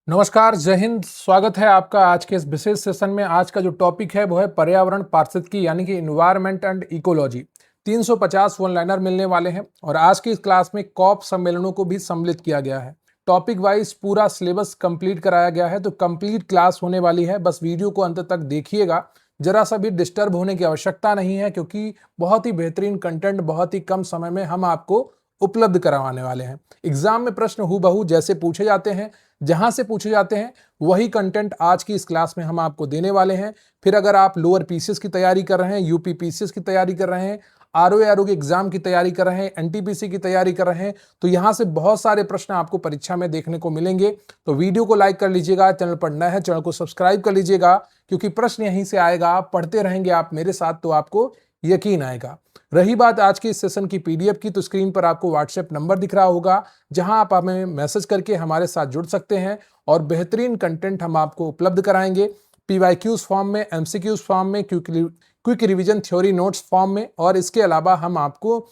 नमस्कार, जय हिंद। स्वागत है आपका आज के इस विशेष सेशन में। आज का जो टॉपिक है वो है पर्यावरण पारिस्थितिकी यानी कि environment and ecology. 350 one liner मिलने वाले हैं और आज की इस क्लास में कॉप सम्मेलनों को भी सम्मिलित किया गया है। टॉपिक वाइज पूरा सिलेबस कंप्लीट कराया गया है, तो कंप्लीट क्लास होने वाली है। बस वीडियो को अंत तक देखिएगा, जरा सा भी डिस्टर्ब होने की आवश्यकता नहीं है, क्योंकि बहुत ही बेहतरीन कंटेंट बहुत ही कम समय में हम आपको उपलब्ध करवाने वाले हैं। एग्जाम में प्रश्न हूबहू जैसे पूछे जाते हैं, जहां से पूछे जाते हैं, वही कंटेंट आज की इस क्लास में हम आपको देने वाले हैं। फिर अगर आप लोअर पीसीएस की तैयारी कर रहे हैं, यूपी पीसीएस की तैयारी कर रहे हैं, आरओ के एग्जाम की तैयारी कर रहे हैं, एनटीपीसी की तैयारी कर रहे हैं, तो यहां से बहुत सारे प्रश्न आपको परीक्षा में देखने को मिलेंगे। तो वीडियो को लाइक कर लीजिएगा, चैनल पर नए हैं चैनल को सब्सक्राइब कर लीजिएगा, क्योंकि प्रश्न यहीं से आएगा। आप पढ़ते रहेंगे आप मेरे साथ तो आपको यकीन आएगा। रही बात आज के इस सेशन की पीडीएफ की, तो स्क्रीन पर आपको व्हाट्सएप नंबर दिख रहा होगा, जहां आप हमें मैसेज करके हमारे साथ जुड़ सकते हैं और बेहतरीन कंटेंट हम आपको उपलब्ध कराएंगे। पीवाईक्यूज फॉर्म में, एमसीक्यूज फॉर्म में, quick revision theory notes form में, और इसके अलावा हम आपको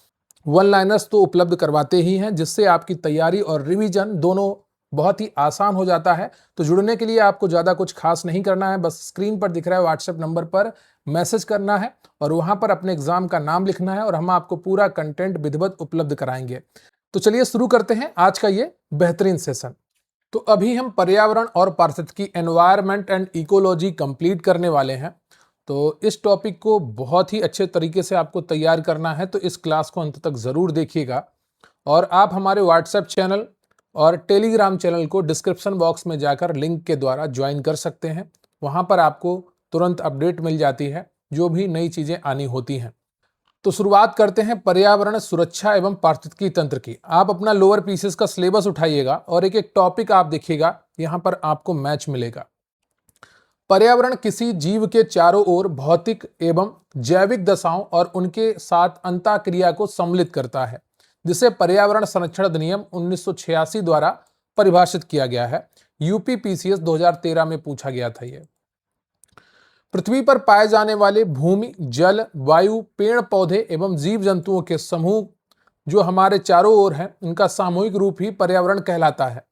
वन लाइनर्स तो उपलब्ध करवाते ही हैं, जिससे आपकी तैयारी और रिवीजन दोनों बहुत ही आसान हो जाता है। तो जुड़ने के लिए आपको ज़्यादा कुछ खास नहीं करना है, बस स्क्रीन पर दिख रहा है व्हाट्सएप नंबर पर मैसेज करना है और वहां पर अपने एग्जाम का नाम लिखना है और हम आपको पूरा कंटेंट विधिवत उपलब्ध कराएंगे। तो चलिए शुरू करते हैं आज का ये बेहतरीन सेशन। तो अभी हम पर्यावरण और पारिस्थितिकी एनवायरनमेंट एंड इकोलॉजी कंप्लीट करने वाले हैं। तो इस टॉपिक को बहुत ही अच्छे तरीके से आपको तैयार करना है, तो इस क्लास को अंत तक जरूर देखिएगा। और आप हमारे व्हाट्सएप चैनल और टेलीग्राम चैनल को डिस्क्रिप्शन बॉक्स में जाकर लिंक के द्वारा ज्वाइन कर सकते हैं। वहां पर आपको तुरंत अपडेट मिल जाती है जो भी नई चीजें आनी होती हैं। तो शुरुआत करते हैं पर्यावरण सुरक्षा एवं पारिस्थितिकी तंत्र की। आप अपना लोअर पीसीएस का सिलेबस उठाइएगा और एक एक टॉपिक आप देखिएगा, यहां पर आपको मैच मिलेगा। पर्यावरण किसी जीव के चारों ओर भौतिक एवं जैविक दशाओं और उनके साथ अंतःक्रिया को सम्मिलित करता है, जिसे पर्यावरण संरक्षण अधिनियम 1986 द्वारा परिभाषित किया गया है। यूपी पीसीएस 2013 में पूछा गया था। ये पृथ्वी पर पाए जाने वाले भूमि, जल, वायु, पेड़ पौधे एवं जीव जंतुओं के समूह जो हमारे चारों ओर हैं, इनका सामूहिक रूप ही पर्यावरण कहलाता है।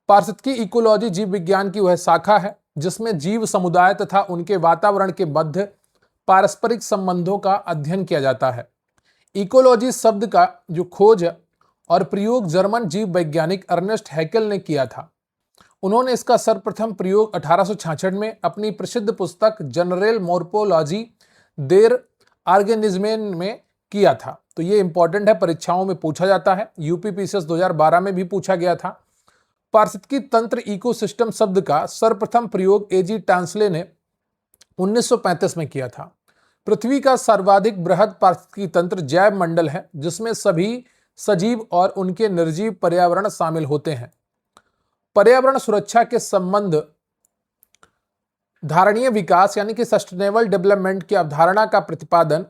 पारिस्थितिकी इकोलॉजी जीव विज्ञान की वह शाखा है जिसमें जीव समुदाय तथा उनके वातावरण के मध्य पारस्परिक संबंधों का अध्ययन किया जाता है। इकोलॉजी शब्द का जो खोज और प्रयोग जर्मन जीव वैज्ञानिक अर्नेस्ट हैकेल ने किया था। उन्होंने इसका सर्वप्रथम प्रयोग 1866 में अपनी प्रसिद्ध पुस्तक जनरल मोर्फोलॉजी देर ऑर्गेनिज्मेन में किया था। तो ये इंपॉर्टेंट है, परीक्षाओं में पूछा जाता है। यूपी पीसीएस 2012 में भी पूछा गया था। पारिस्थितिकी तंत्र इकोसिस्टम शब्द का सर्वप्रथम प्रयोग एजी टांसले ने 1935 में किया था। पृथ्वी का सर्वाधिक बृहद पारिस्थितिकी तंत्र जैव मंडल है, जिसमें सभी सजीव और उनके निर्जीव पर्यावरण शामिल होते हैं। पर्यावरण सुरक्षा के संबंध धारणीय विकास यानी कि सस्टेनेबल डेवलपमेंट की अवधारणा का प्रतिपादन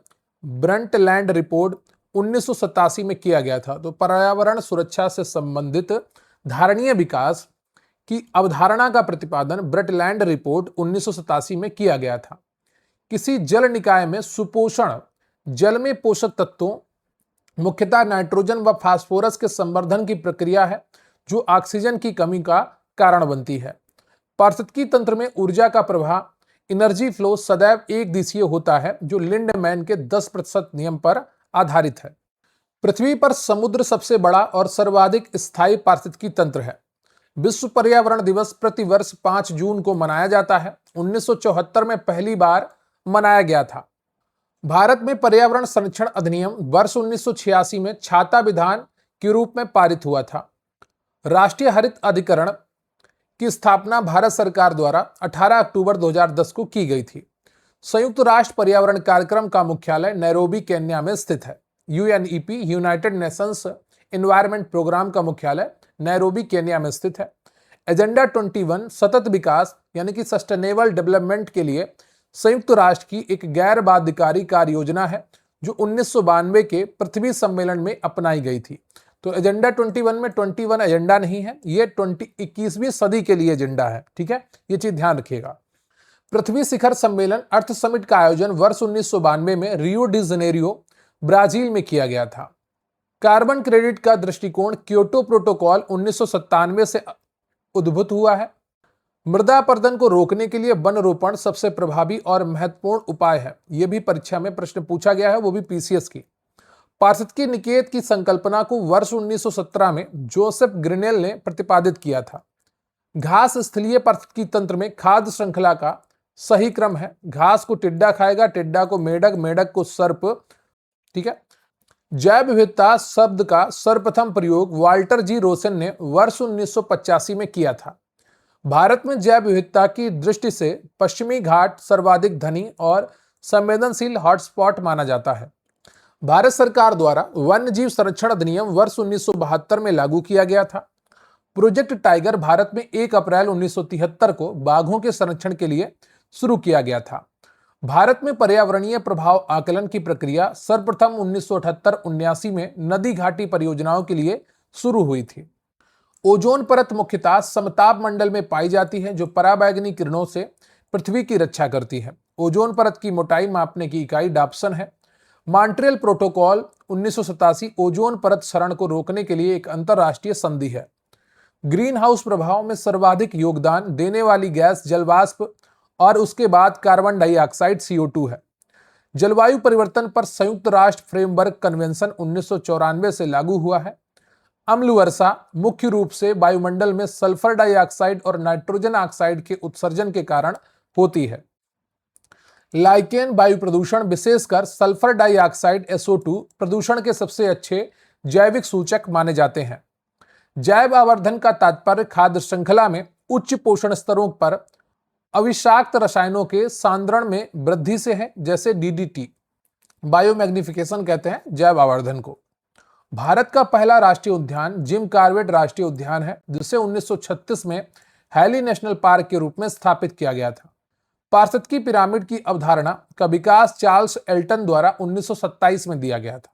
ब्रंटलैंड रिपोर्ट 1987 में किया गया था। तो पर्यावरण सुरक्षा से संबंधित धारणीय विकास की अवधारणा का प्रतिपादन ब्रंटलैंड रिपोर्ट 1987 में किया गया था। किसी जल निकाय में सुपोषण जल में पोषक तत्वों, मुख्यतः नाइट्रोजन व फास्फोरस के संवर्धन की प्रक्रिया है जो ऑक्सीजन की कमी का कारण बनती है। पारिस्थितिकी तंत्र में ऊर्जा का प्रवाह एनर्जी फ्लो सदैव एक दिशीय होता है, जो लिंडमैन के 10% नियम पर आधारित है। पृथ्वी पर समुद्र सबसे बड़ा और सर्वाधिक स्थायी पारिस्थितिकी तंत्र है। विश्व पर्यावरण दिवस प्रतिवर्ष 5 जून को मनाया जाता है। 1974 में पहली बार मनाया गया था। भारत में पर्यावरण संरक्षण अधिनियम वर्ष 1986 में छाता विधान के रूप में पारित हुआ था। राष्ट्रीय हरित अधिकरण की स्थापना भारत सरकार द्वारा 18 अक्टूबर 2010 को की गई थी। संयुक्त राष्ट्र पर्यावरण कार्यक्रम का मुख्यालय नैरोबी केन्या में स्थित है। UNEP United Nations Environment Programme का मुख्यालय नैरोबी केन्या में स्थित है। एजेंडा 21 सतत विकास यानी कि सस्टेनेबल डेवलपमेंट के लिए संयुक्त राष्ट्र की एक गैर बाध्यकारी कार्य योजना है, जो 1992 के पृथ्वी सम्मेलन में अपनाई गई थी। तो एजेंडा 21 में 21 एजेंडा नहीं है, ये 21वीं सदी के लिए एजेंडा है। ठीक है, ये चीज ध्यान रखिएगा। पृथ्वी शिखर सम्मेलन अर्थ समिट का आयोजन वर्ष 1992 में रियो डी जनेरियो ब्राजील में किया गया था। कार्बन क्रेडिट का दृष्टिकोण क्योटो प्रोटोकॉल 1997 से उद्भूत हुआ है। मृदा अपरदन को रोकने के लिए वन रोपण सबसे प्रभावी और महत्वपूर्ण उपाय है। यह भी परीक्षा में प्रश्न पूछा गया है, वो भी पीसीएस की। पारिस्थितिकी निकेत की संकल्पना को वर्ष 1917 में जोसेफ ग्रिनेल ने प्रतिपादित किया था। घास स्थलीय पारिस्थितिकी तंत्र में खाद्य श्रृंखला का सही क्रम है। घास को टिड्डा खाएगा, टिड्डा को मेढक, मेढक को सर्प। ठीक है। जैव विविधता शब्द का सर्वप्रथम प्रयोग वाल्टर जी रोसेन ने वर्ष 1985 में किया था। भारत में जैव विविधता की दृष्टि से पश्चिमी घाट सर्वाधिक धनी और संवेदनशील हॉटस्पॉट माना जाता है। भारत सरकार द्वारा वन्य जीव संरक्षण अधिनियम वर्ष 1972 में लागू किया गया था। प्रोजेक्ट टाइगर भारत में 1 अप्रैल 1973 को बाघों के संरक्षण के लिए शुरू किया गया था। भारत में पर्यावरणीय प्रभाव आकलन की प्रक्रिया सर्वप्रथम 1978-79 में नदी घाटी परियोजनाओं के लिए शुरू हुई थी। ओजोन परत मुख्यतः समताप मंडल में पाई जाती है, जो पराबैंगनी किरणों से पृथ्वी की रक्षा करती है। ओजोन परत की मोटाई मापने की इकाई डाप्सन है। मॉन्ट्रियल प्रोटोकॉल 1987 ओजोन परत क्षरण को रोकने के लिए एक अंतरराष्ट्रीय संधि है। ग्रीन हाउस प्रभाव में सर्वाधिक योगदान देने वाली गैस जलवाष्प और उसके बाद कार्बन डाइऑक्साइड CO2 है। जलवायु परिवर्तन पर संयुक्त राष्ट्र फ्रेमवर्क कन्वेंशन 1994 से लागू हुआ है। अम्ल वर्षा मुख्य रूप से वायुमंडल में सल्फर डाइऑक्साइड और नाइट्रोजन ऑक्साइड के उत्सर्जन के कारण होती है। लाइकेन वायु प्रदूषण विशेषकर सल्फर डाइऑक्साइड SO2 प्रदूषण के सबसे अच्छे जैविक सूचक माने जाते हैं। जैव आवर्धन का तात्पर्य खाद्य श्रृंखला में उच्च पोषण स्तरों पर अविषाक्त रसायनों के सांद्रण में वृद्धि से है, जैसे DDT। बायोमैग्निफिकेशन कहते हैं जैव आवर्धन को। भारत का पहला राष्ट्रीय उद्यान जिम कॉर्बेट राष्ट्रीय उद्यान है, जिसे 1936 में हैली नेशनल पार्क के रूप में स्थापित किया गया था। पारिस्थितिकी पिरामिड की अवधारणा का विकास चार्ल्स एल्टन द्वारा 1927 में दिया गया था।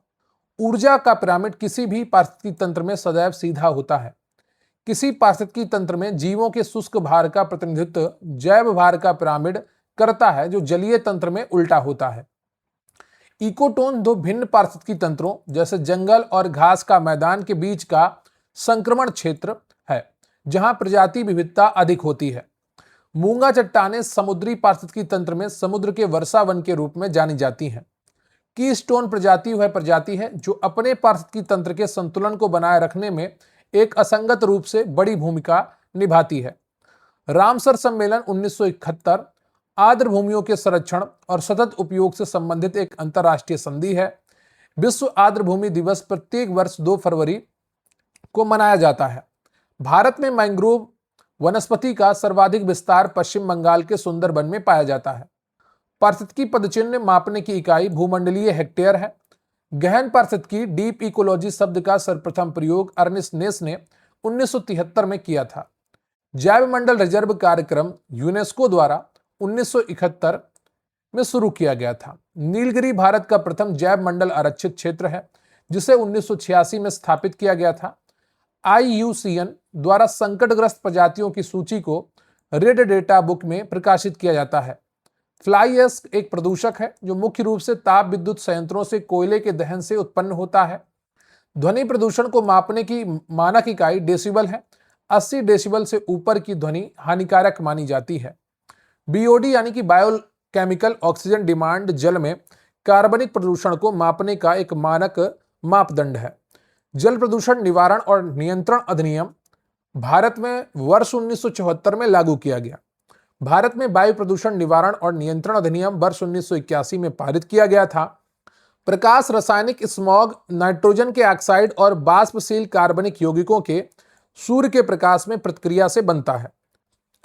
ऊर्जा का पिरामिड किसी भी पारिस्थितिकी तंत्र में सदैव सीधा होता है। किसी पारिस्थितिकी तंत्र में जीवों के शुष्क भार का प्रतिनिधित्व जैव भार का पिरामिड करता है, जो जलीय तंत्र में उल्टा होता है। इकोटोन दो भिन्न पारिस्थितिकी तंत्रों जैसे जंगल और घास का मैदान के बीच का संक्रमण क्षेत्र है, जहां प्रजाति विविधता अधिक होती है। मूंगा चट्टानें समुद्री पारिस्थितिकी तंत्र में समुद्र के वर्षा वन के रूप में जानी जाती हैं। कीस्टोन प्रजाति वह प्रजाति है जो अपने पारिस्थितिकी तंत्र के संतुलन को बनाए रखने में एक असंगत रूप से बड़ी भूमिका निभाती है। रामसर सम्मेलन 1971 आर्द्र भूमियों के संरक्षण और सतत उपयोग से संबंधित एक अंतर्राष्ट्रीय संधि है। विश्व आर्द्र भूमि दिवस प्रत्येक वर्ष 2 फरवरी को मनाया जाता है। भारत में मैंग्रोव वनस्पति का सर्वाधिक विस्तार पश्चिम बंगाल के सुंदरबन में पाया जाता है। पारिस्थितिकी पदचिह्न मापने की इकाई भूमंडलीय हेक्टेयर है। गहन पारिस्थितिकी डीप इकोलॉजी शब्द का सर्वप्रथम प्रयोग अर्नेस्ट नेस ने 1973 में किया था। जैव मंडल रिजर्व कार्यक्रम यूनेस्को द्वारा 1971 में शुरू किया गया था। नीलगिरी भारत का प्रथम जैव मंडल आरक्षित क्षेत्र है, जिसे 1986 में स्थापित किया गया था। IUCN द्वारा संकटग्रस्त प्रजातियों की सूची को रेड डेटा बुक में प्रकाशित किया जाता है। फ्लाई ऐश एक प्रदूषक है जो मुख्य रूप से ताप विद्युत संयंत्रों से कोयले के दहन से उत्पन्न होता है। ध्वनि प्रदूषण को मापने की मानक इकाई डेसिबल है। 80 डेसिबल से ऊपर की ध्वनि हानिकारक मानी जाती है। BOD यानी कि बायोकेमिकल ऑक्सीजन डिमांड जल में कार्बनिक प्रदूषण को मापने का एक मानक मापदंड है। जल प्रदूषण निवारण और नियंत्रण अधिनियम भारत में वर्ष 1974 में लागू किया गया। भारत में वायु प्रदूषण निवारण और नियंत्रण अधिनियम वर्ष 1981 में पारित किया गया था। प्रकाश रासायनिक स्मॉग नाइट्रोजन के ऑक्साइड और बाष्पशील कार्बनिक यौगिकों के सूर्य के प्रकाश में प्रतिक्रिया से बनता है।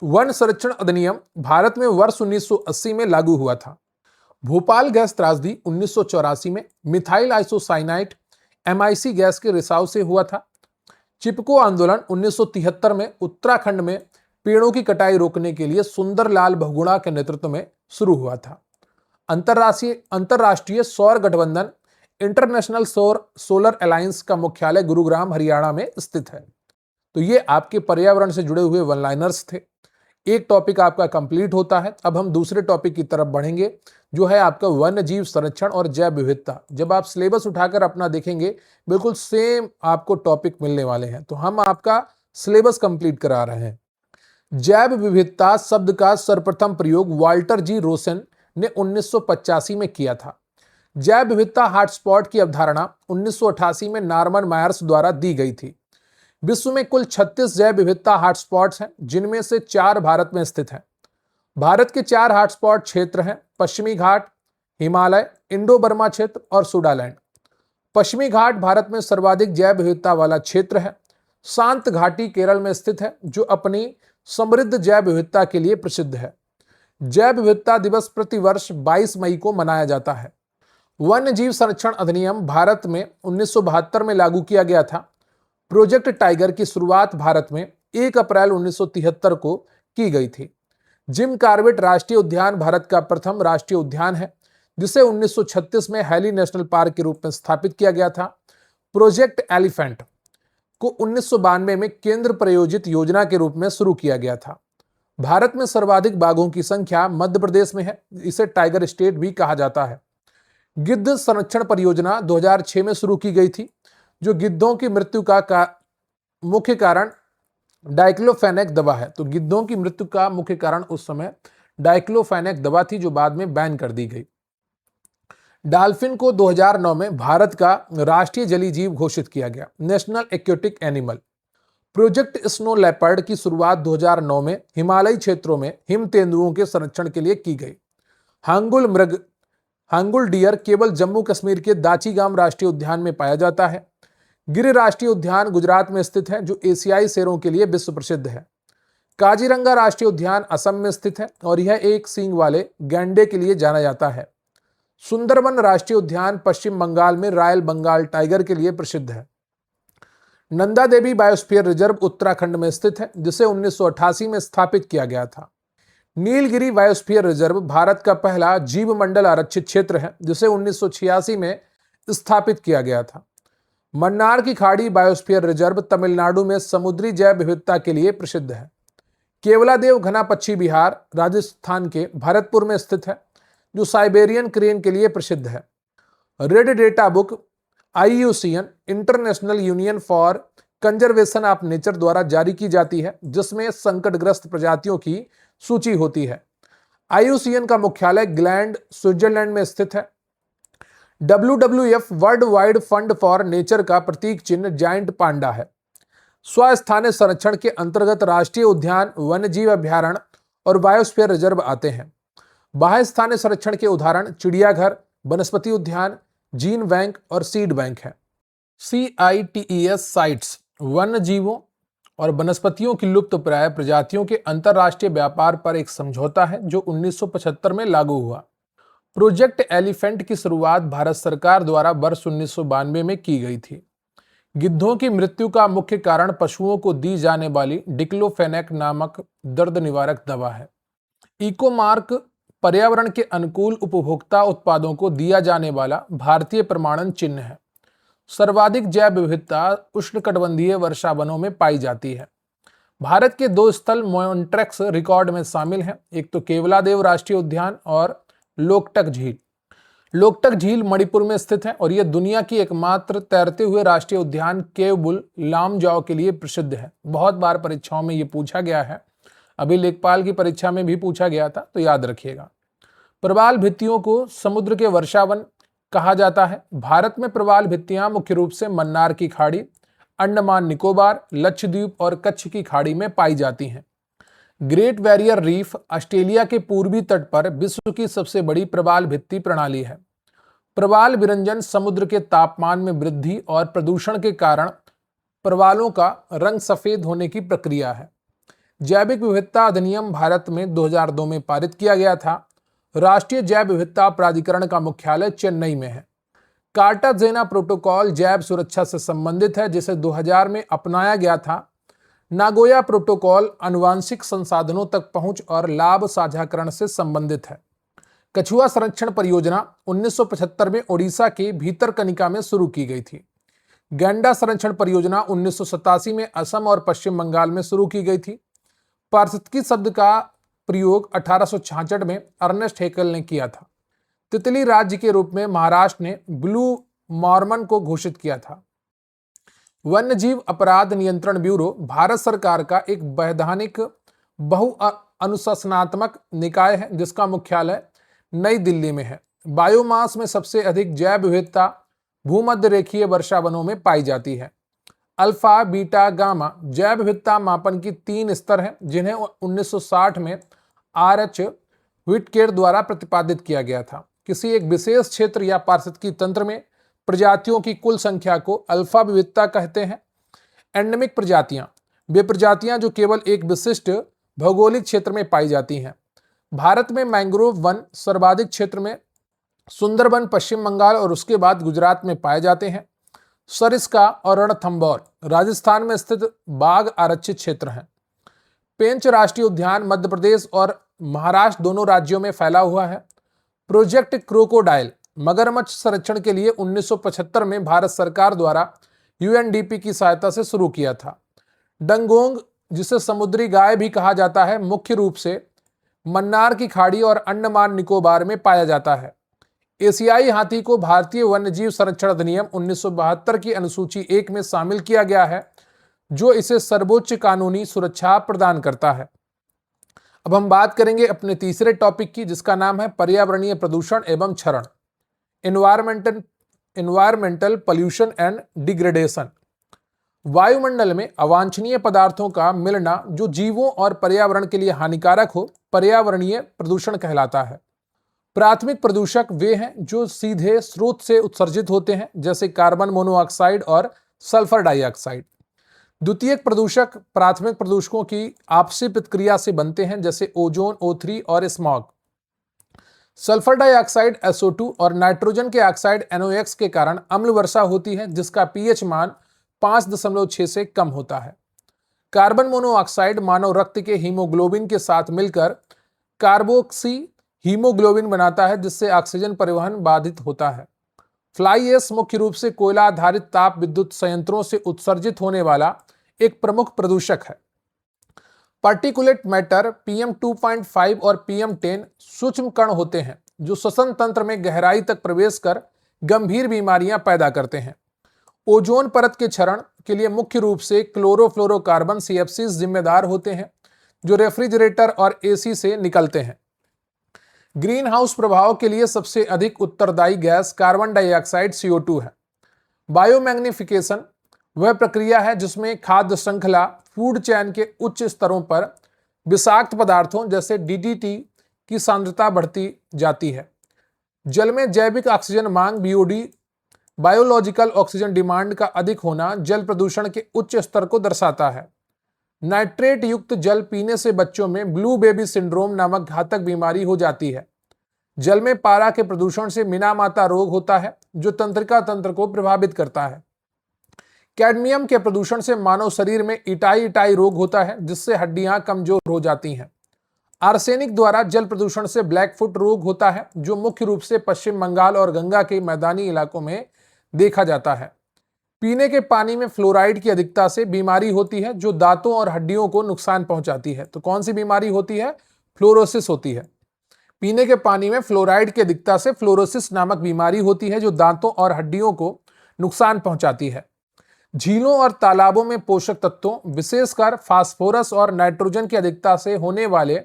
वन संरक्षण अधिनियम भारत में वर्ष 1980 में लागू हुआ था। भोपाल गैस त्रासदी 1984 में मिथाइल आइसोसाइनाइट MIC गैस के रिसाव से हुआ था। चिपको आंदोलन 1973 में उत्तराखंड में पेड़ों की कटाई रोकने के लिए सुंदरलाल बहुगुणा के नेतृत्व में शुरू हुआ था। अंतरराष्ट्रीय सौर गठबंधन इंटरनेशनल सोलर अलायंस का मुख्यालय गुरुग्राम हरियाणा में स्थित है। तो ये आपके पर्यावरण से जुड़े हुए वन लाइनर्स थे। एक टॉपिक आपका कंप्लीट होता है। अब हम दूसरे टॉपिक की तरफ बढ़ेंगे, जो है आपका वन्य जीव संरक्षण और जैव विविधता। जब आप सिलेबस उठाकर अपना देखेंगे, बिल्कुल सेम आपको टॉपिक मिलने वाले हैं। तो हम आपका सिलेबस कंप्लीट करा रहे हैं। जैव विविधता शब्द का सर्वप्रथम प्रयोग वाल्टर जी रोसेन ने 1985 में किया था। जैव विविधता हॉटस्पॉट की अवधारणा 1988 में नॉर्मन मायर्स द्वारा दी गई थी। विश्व में कुल 36 जैव विविधता हॉटस्पॉट्स हैं, जिनमें से 4 भारत में स्थित हैं। भारत के 4 हॉटस्पॉट क्षेत्र हैं: पश्चिमी घाट, हिमालय, इंडो बर्मा क्षेत्र और सुडालैंड। पश्चिमी घाट भारत में सर्वाधिक जैव विविधता वाला क्षेत्र है। शांत घाटी केरल में स्थित है, जो अपनी समृद्ध जैव विविधता के लिए प्रसिद्ध है। जैव विविधता दिवस प्रतिवर्ष 22 मई को मनाया जाता है। वन्य जीव संरक्षण अधिनियम भारत में 1972 में लागू किया गया था। प्रोजेक्ट टाइगर की शुरुआत भारत में 1 अप्रैल 1973 को की गई थी। जिम कॉर्बेट राष्ट्रीय उद्यान भारत का प्रथम राष्ट्रीय उद्यान है, जिसे 1936 में हैली नेशनल पार्क के रूप में स्थापित किया गया था। प्रोजेक्ट एलिफेंट को 1992 में केंद्र प्रायोजित योजना के रूप में शुरू किया गया था। भारत में सर्वाधिक बाघों की संख्या मध्य प्रदेश में है। इसे टाइगर स्टेट भी कहा जाता है। गिद्ध संरक्षण परियोजना 2006 में शुरू की गई थी, जो गिद्धों की मृत्यु का मुख्य कारण डाइक्लोफेनेक दवा है। तो गिद्धों की मृत्यु का मुख्य कारण उस समय डाइक्लोफेनेक दवा थी, जो बाद में बैन कर दी गई। डॉल्फिन को 2009 में भारत का राष्ट्रीय जलीय जीव घोषित किया गया, national aquatic animal. Project snow leopard की शुरुआत 2009 में हिमालयी क्षेत्रों में हिम तेंदुओं के संरक्षण के लिए की गई। हांगुल डियर केवल जम्मू कश्मीर के दाचीगाम राष्ट्रीय उद्यान में पाया जाता है। गिर राष्ट्रीय उद्यान गुजरात में स्थित है, जो एशियाई शेरों के लिए विश्व प्रसिद्ध है। काजीरंगा राष्ट्रीय उद्यान असम में स्थित है और यह एक सींग वाले गैंडे के लिए जाना जाता है। सुंदरबन राष्ट्रीय उद्यान पश्चिम बंगाल में रॉयल बंगाल टाइगर के लिए प्रसिद्ध है। नंदा देवी बायोस्फीयर रिजर्व उत्तराखंड में स्थित है, जिसे 1988 में स्थापित किया गया था। नीलगिरी बायोस्फीयर रिजर्व भारत का पहला जीवमंडल आरक्षित क्षेत्र है, जिसे 1986 में स्थापित किया गया था। मन्नार की खाड़ी बायोस्फीयर रिजर्व तमिलनाडु में समुद्री जैव विविधता के लिए प्रसिद्ध है। केवलादेव घना पक्षी विहार राजस्थान के भरतपुर में स्थित है, जो साइबेरियन क्रेन के लिए प्रसिद्ध है। Red data book IUCN international union for conservation of nature द्वारा जारी की जाती है, जिसमें संकटग्रस्त प्रजातियों की सूची होती है। IUCN का मुख्यालय ग्लैंड स्विट्जरलैंड में स्थित है। WWF world wide fund for nature का प्रतीक चिन्ह जायंट पांडा है। स्वस्थानीय संरक्षण के अंतर्गत राष्ट्रीय उद्यान, वन्यजीव अभ्यारण्य और बायोस्फीयर रिजर्व आते हैं। बाह्य स्थानीय संरक्षण के उदाहरण चिड़ियाघर, वनस्पति उद्यान, जीन बैंक और सीड बैंक है। CITES साइट्स वन्य जीवों और वनस्पतियों की लुप्तप्राय प्रजातियों के अंतरराष्ट्रीय व्यापार पर एक समझौता है, जो 1975 में लागू हुआ। प्रोजेक्ट एलिफेंट की शुरुआत भारत सरकार द्वारा वर्ष 1992 में की गई थी। गिद्धों की मृत्यु का मुख्य कारण पशुओं को दी जाने वाली डिक्लोफेनेक नामक दर्द निवारक दवा है। इकोमार्क पर्यावरण के अनुकूल उपभोक्ता उत्पादों को दिया जाने वाला भारतीय प्रमाणन चिन्ह है। सर्वाधिक जैव विविधता उष्णकटिबंधीय वर्षा वनों में पाई जाती है। भारत के 2 स्थल मॉन्ट्रेक्स रिकॉर्ड में शामिल हैं, एक तो केवलादेव राष्ट्रीय उद्यान और लोकटक झील। लोकटक झील मणिपुर में स्थित है और यह दुनिया की एकमात्र तैरते हुए राष्ट्रीय उद्यान केवबुल लामजाओ के लिए प्रसिद्ध है। बहुत बार परीक्षाओं में यह पूछा गया है, अभी लेखपाल की परीक्षा में भी पूछा गया था, तो याद रखिएगा। प्रवाल भित्तियों को समुद्र के वर्षावन कहा जाता है। भारत में प्रवाल भित्तियां मुख्य रूप से मन्नार की खाड़ी, अंडमान निकोबार, लक्षद्वीप और कच्छ की खाड़ी में पाई जाती हैं। ग्रेट बैरियर रीफ ऑस्ट्रेलिया के पूर्वी तट पर विश्व की सबसे बड़ी प्रवाल भित्ति प्रणाली है। प्रवाल विरंजन समुद्र के तापमान में वृद्धि और प्रदूषण के कारण प्रवालों का रंग सफेद होने की प्रक्रिया है। जैविक विविधता अधिनियम भारत में 2002 में पारित किया गया था। राष्ट्रीय जैव विविधता प्राधिकरण का मुख्यालय चेन्नई में है। कार्टाजेना प्रोटोकॉल जैव सुरक्षा से संबंधित है, जिसे 2000 में अपनाया गया था। नागोया प्रोटोकॉल आनुवांशिक संसाधनों तक पहुंच और लाभ साझाकरण से संबंधित है। कछुआ संरक्षण परियोजना 1975 में ओडिशा के भीतरकनिका में शुरू की गई थी। गैंडा संरक्षण परियोजना 1987 में असम और पश्चिम बंगाल में शुरू की गई थी। पारिस्थितिकी शब्द का प्रयोग 1866 में अर्नेस्ट हेकल ने किया था। तितली राज्य के रूप में महाराष्ट्र ने ब्लू मॉर्मन को घोषित किया था। वन्यजीव अपराध नियंत्रण ब्यूरो भारत सरकार का एक वैधानिक अनुशासनात्मक निकाय है जिसका मुख्यालय नई दिल्ली में है। बायोमास में सबसे अधिक जैव विविधता भूमध्य रेखीय वर्षा वनों में पाई जाती है। अल्फा, बीटा, गामा जैव विविधता मापन की 3 स्तर हैं जिन्हें 1960 में आर.एच. व्हिटकेर द्वारा प्रतिपादित किया गया था। किसी एक विशेष क्षेत्र या पारिस्थितिकी तंत्र में प्रजातियों की कुल संख्या को अल्फा विविधता कहते हैं। एंडेमिक प्रजातियां वे प्रजातियां जो केवल एक विशिष्ट भौगोलिक क्षेत्र में पाई जाती हैं। भारत में मैंग्रोव वन सर्वाधिक क्षेत्र में सुंदरबन पश्चिम बंगाल और उसके बाद गुजरात में पाए जाते हैं। सरिस्का और रणथंभौर राजस्थान में स्थित बाघ आरक्षित क्षेत्र हैं। पेंच राष्ट्रीय उद्यान मध्य प्रदेश और महाराष्ट्र दोनों राज्यों में फैला हुआ है। प्रोजेक्ट क्रोकोडाइल मगरमच्छ संरक्षण के लिए 1975 में भारत सरकार द्वारा यूएनडीपी की सहायता से शुरू किया था। डंगोंग जिसे समुद्री गाय भी कहा जाता है मुख्य रूप से मन्नार की खाड़ी और अंडमान निकोबार में पाया जाता है। एशियाई हाथी को भारतीय वन्यजीव संरक्षण अधिनियम 1972 की अनुसूची 1 में शामिल किया गया है जो इसे सर्वोच्च कानूनी सुरक्षा प्रदान करता है। अब हम बात करेंगे अपने तीसरे टॉपिक की जिसका नाम है पर्यावरणीय प्रदूषण एवं क्षरण, एनवायरमेंटल पॉल्यूशन एंड डिग्रेडेशन। वायुमंडल में अवांछनीय पदार्थों का मिलना जो जीवों और पर्यावरण के लिए हानिकारक हो पर्यावरणीय प्रदूषण कहलाता है। प्राथमिक प्रदूषक वे हैं जो सीधे स्रोत से उत्सर्जित होते हैं जैसे कार्बन मोनोऑक्साइड और सल्फर डाइऑक्साइड। द्वितीयक प्रदूषक प्राथमिक प्रदूषकों की आपसी प्रतिक्रिया से बनते हैं जैसे ओजोन, O3 और स्मॉग। सल्फर डाइऑक्साइड SO2 और नाइट्रोजन के ऑक्साइड NOx के कारण अम्ल वर्षा होती है जिसका pH मान 5.6 से कम होता है। कार्बन मोनोऑक्साइड मानव रक्त के हीमोग्लोबिन के साथ मिलकर कार्बोक्सी हीमोग्लोबिन बनाता है जिससे ऑक्सीजन परिवहन बाधित होता है। फ्लाई ऐश मुख्य रूप से कोयला आधारित ताप विद्युत संयंत्रों से उत्सर्जित होने वाला एक प्रमुख प्रदूषक है। पार्टिकुलेट मैटर PM2.5 और PM10 सूक्ष्म कण होते हैं जो श्वसन तंत्र में गहराई तक प्रवेश कर गंभीर बीमारियां पैदा करते हैं। ओजोन परत के क्षरण के लिए मुख्य रूप से क्लोरोफ्लोरोकार्बन CFCs जिम्मेदार होते हैं जो रेफ्रिजरेटर और AC से निकलते हैं। ग्रीन हाउस प्रभाव के लिए सबसे अधिक उत्तरदायी गैस कार्बन डाइऑक्साइड CO2 है। बायोमैग्निफिकेशन वह प्रक्रिया है जिसमें खाद्य श्रृंखला फूड चैन के उच्च स्तरों पर विषाक्त पदार्थों जैसे DDT की सांद्रता बढ़ती जाती है। जल में जैविक ऑक्सीजन मांग BOD बायोलॉजिकल ऑक्सीजन डिमांड का अधिक होना जल प्रदूषण के उच्च स्तर को दर्शाता है। नाइट्रेट युक्त जल पीने से बच्चों में ब्लू बेबी सिंड्रोम नामक घातक बीमारी हो जाती है। जल में पारा के प्रदूषण से मिनामाता रोग होता है जो तंत्रिका तंत्र को प्रभावित करता है। कैडमियम के प्रदूषण से मानव शरीर में इटाई रोग होता है जिससे हड्डियां कमजोर हो जाती हैं। आर्सेनिक द्वारा जल प्रदूषण से ब्लैक फुट रोग होता है जो मुख्य रूप से पश्चिम बंगाल और गंगा के मैदानी इलाकों में देखा जाता है। पीने के पानी में फ्लोराइड की अधिकता से बीमारी होती है जो दांतों और हड्डियों को नुकसान पहुंचाती है। तो कौन सी बीमारी होती है? फ्लोरोसिस होती है। पीने के पानी में फ्लोराइड की अधिकता से फ्लोरोसिस नामक बीमारी होती है जो दांतों और हड्डियों को नुकसान पहुंचाती है। झीलों और तालाबों में पोषक तत्वों विशेषकर फास्फोरस और नाइट्रोजन की अधिकता से होने वाले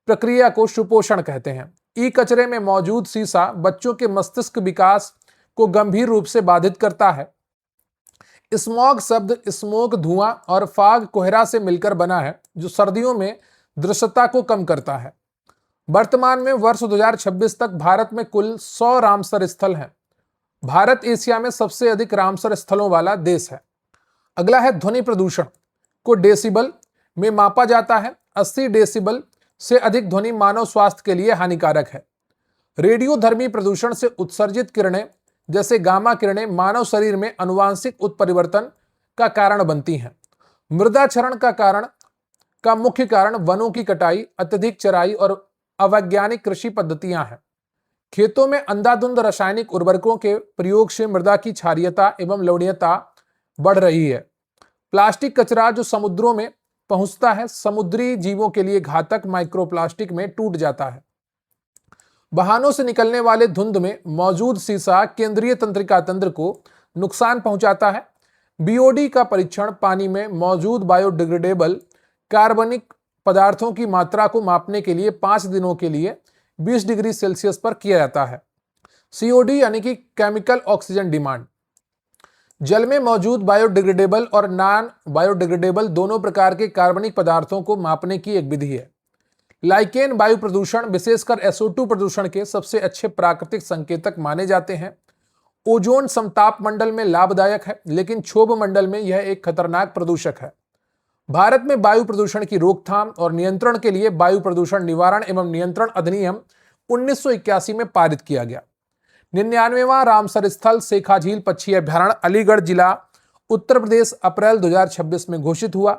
प्रक्रिया को सुपोषण कहते हैं। ई कचरे में मौजूद सीसा बच्चों के मस्तिष्क विकास को गंभीर रूप से बाधित करता है। स्मॉग शब्द स्मोक धुआं और फाग कोहरा से मिलकर बना है जो सर्दियों में दृश्यता को कम करता है। वर्तमान में वर्ष 2026 तक भारत में कुल 100 रामसर स्थल हैं। भारत एशिया में सबसे अधिक रामसर स्थलों वाला देश है। अगला है ध्वनि प्रदूषण को डेसिबल में मापा जाता है। 80 डेसिबल से अधिक ध्वनि मानव स्वास्थ्य के लिए हानिकारक है। रेडियोधर्मी प्रदूषण से उत्सर्जित किरणें जैसे गामा किरणें मानव शरीर में आनुवांशिक उत्परिवर्तन का कारण बनती हैं। मृदा क्षरण का मुख्य कारण वनों की कटाई, अत्यधिक चराई और अवैज्ञानिक कृषि पद्धतियां हैं। खेतों में अंधाधुंध रासायनिक उर्वरकों के प्रयोग से मृदा की क्षारीयता एवं लवणीयता बढ़ रही है। प्लास्टिक कचरा जो समुद्रों में पहुंचता है समुद्री जीवों के लिए घातक माइक्रोप्लास्टिक में टूट जाता है। वाहनों से निकलने वाले धुंध में मौजूद सीसा केंद्रीय तंत्रिका तंत्र को नुकसान पहुंचाता है। BOD का परीक्षण पानी में मौजूद बायोडिग्रेडेबल कार्बनिक पदार्थों की मात्रा को मापने के लिए 5 दिनों के लिए 20 डिग्री सेल्सियस पर किया जाता है। सीओडी यानी कि केमिकल ऑक्सीजन डिमांड, जल में मौजूद बायोडिग्रेडेबल और नॉन बायोडिग्रेडेबल दोनों प्रकार के कार्बनिक पदार्थों को मापने की एक विधि है। लाइकेन वायु प्रदूषण, विशेषकर SO2 प्रदूषण के सबसे अच्छे प्राकृतिक संकेतक माने जाते हैं। ओजोन समताप मंडल में लाभदायक है, लेकिन क्षोभ मंडल में यह एक खतरनाक प्रदूषक है। भारत में वायु प्रदूषण की रोकथाम और नियंत्रण के लिए वायु प्रदूषण निवारण एवं नियंत्रण अधिनियम 1981 में पारित किया गया। 99वां रामसर स्थल शेखा झील पक्षी अभ्यारण्य, अलीगढ़ जिला, उत्तर प्रदेश, अप्रैल 2026 में घोषित हुआ।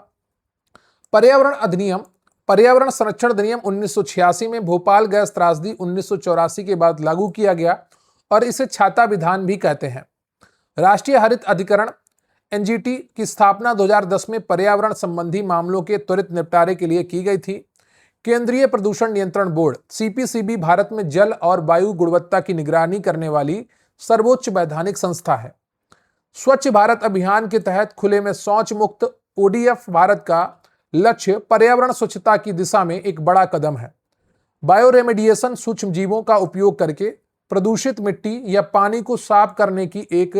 पर्यावरण संरक्षण अधिनियम 1986 में भोपाल गैस त्रासदी 1984 के बाद लागू किया गया और इसे छाता विधान भी कहते हैं। राष्ट्रीय हरित अधिकरण NGT की स्थापना 2010 में पर्यावरण संबंधी मामलों के त्वरित निपटारे के लिए की गई थी। केंद्रीय प्रदूषण नियंत्रण बोर्ड CPCB भारत में जल और वायु गुणवत्ता की निगरानी करने वाली सर्वोच्च वैधानिक संस्था है। स्वच्छ भारत अभियान के तहत खुले में शौच मुक्त ODF भारत का लक्ष्य पर्यावरण स्वच्छता की दिशा में एक बड़ा कदम है। बायोरेमेडिएशन सूक्ष्म जीवों का उपयोग करके प्रदूषित मिट्टी या पानी को साफ करने की एक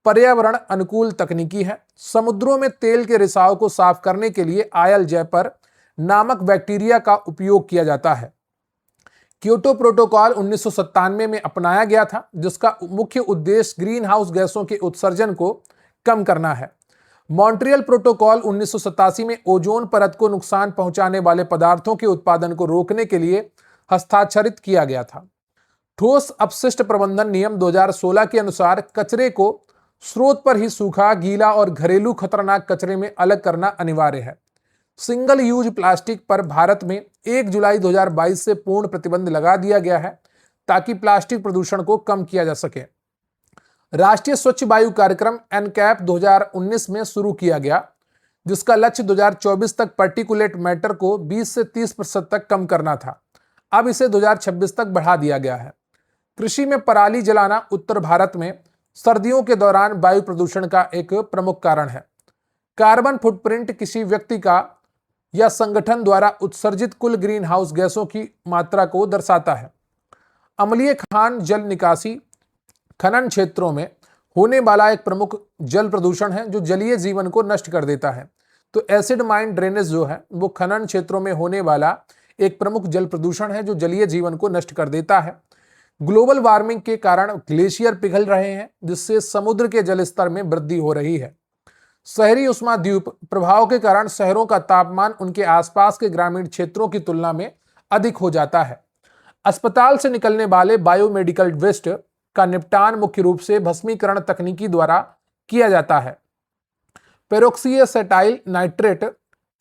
पर्यावरण अनुकूल तकनीकी है। समुद्रों में तेल के रिसाव को साफ करने के लिए आयल जैपर नामक बैक्टीरिया का उपयोग किया जाता है। क्योटो प्रोटोकॉल 1997 में अपनाया गया था, जिसका मुख्य उद्देश्य ग्रीन हाउस गैसों के उत्सर्जन को कम करना है। मॉन्ट्रियल प्रोटोकॉल 1987 में ओजोन परत को नुकसान पहुंचाने वाले पदार्थों के उत्पादन को रोकने के लिए हस्ताक्षरित किया गया था। ठोस अपशिष्ट प्रबंधन नियम 2016 के अनुसार कचरे को स्रोत पर ही सूखा, गीला और घरेलू खतरनाक कचरे में अलग करना अनिवार्य है। सिंगल यूज प्लास्टिक पर भारत में 1 जुलाई 2022 से पूर्ण प्रतिबंध लगा दिया गया है, ताकि प्लास्टिक प्रदूषण को कम किया जा सके। राष्ट्रीय स्वच्छ वायु कार्यक्रम NCAP 2019 में शुरू किया गया, जिसका लक्ष्य 2024 तक पार्टिकुलेट मैटर को 20 से 30% तक कम करना था। अब इसे 2026 तक बढ़ा दिया गया है। कृषि में पराली जलाना उत्तर भारत में सर्दियों के दौरान वायु प्रदूषण का एक प्रमुख कारण है। कार्बन फुटप्रिंट किसी व्यक्ति का या संगठन द्वारा उत्सर्जित कुल ग्रीन हाउस गैसों की मात्रा को दर्शाता है। अम्लीय खान जल निकासी खनन क्षेत्रों में होने वाला एक प्रमुख जल प्रदूषण है, जो जलीय जीवन को नष्ट कर देता है। तो एसिड माइन ड्रेनेज जो है वो खनन क्षेत्रों में होने वाला एक प्रमुख जल प्रदूषण है, जो जलीय जीवन को नष्ट कर देता है। ग्लोबल वार्मिंग के कारण ग्लेशियर पिघल रहे हैं, जिससे समुद्र के जल स्तर में वृद्धि हो रही है। शहरी उष्माद्वीप प्रभाव के कारण शहरों का तापमान उनके आसपास के ग्रामीण क्षेत्रों की तुलना में अधिक हो जाता है। अस्पताल से निकलने वाले बायोमेडिकल वेस्ट का निपटान मुख्य रूप से भस्मीकरण तकनीकी द्वारा किया जाता है। पेरोक्सीएसेटाइल नाइट्रेट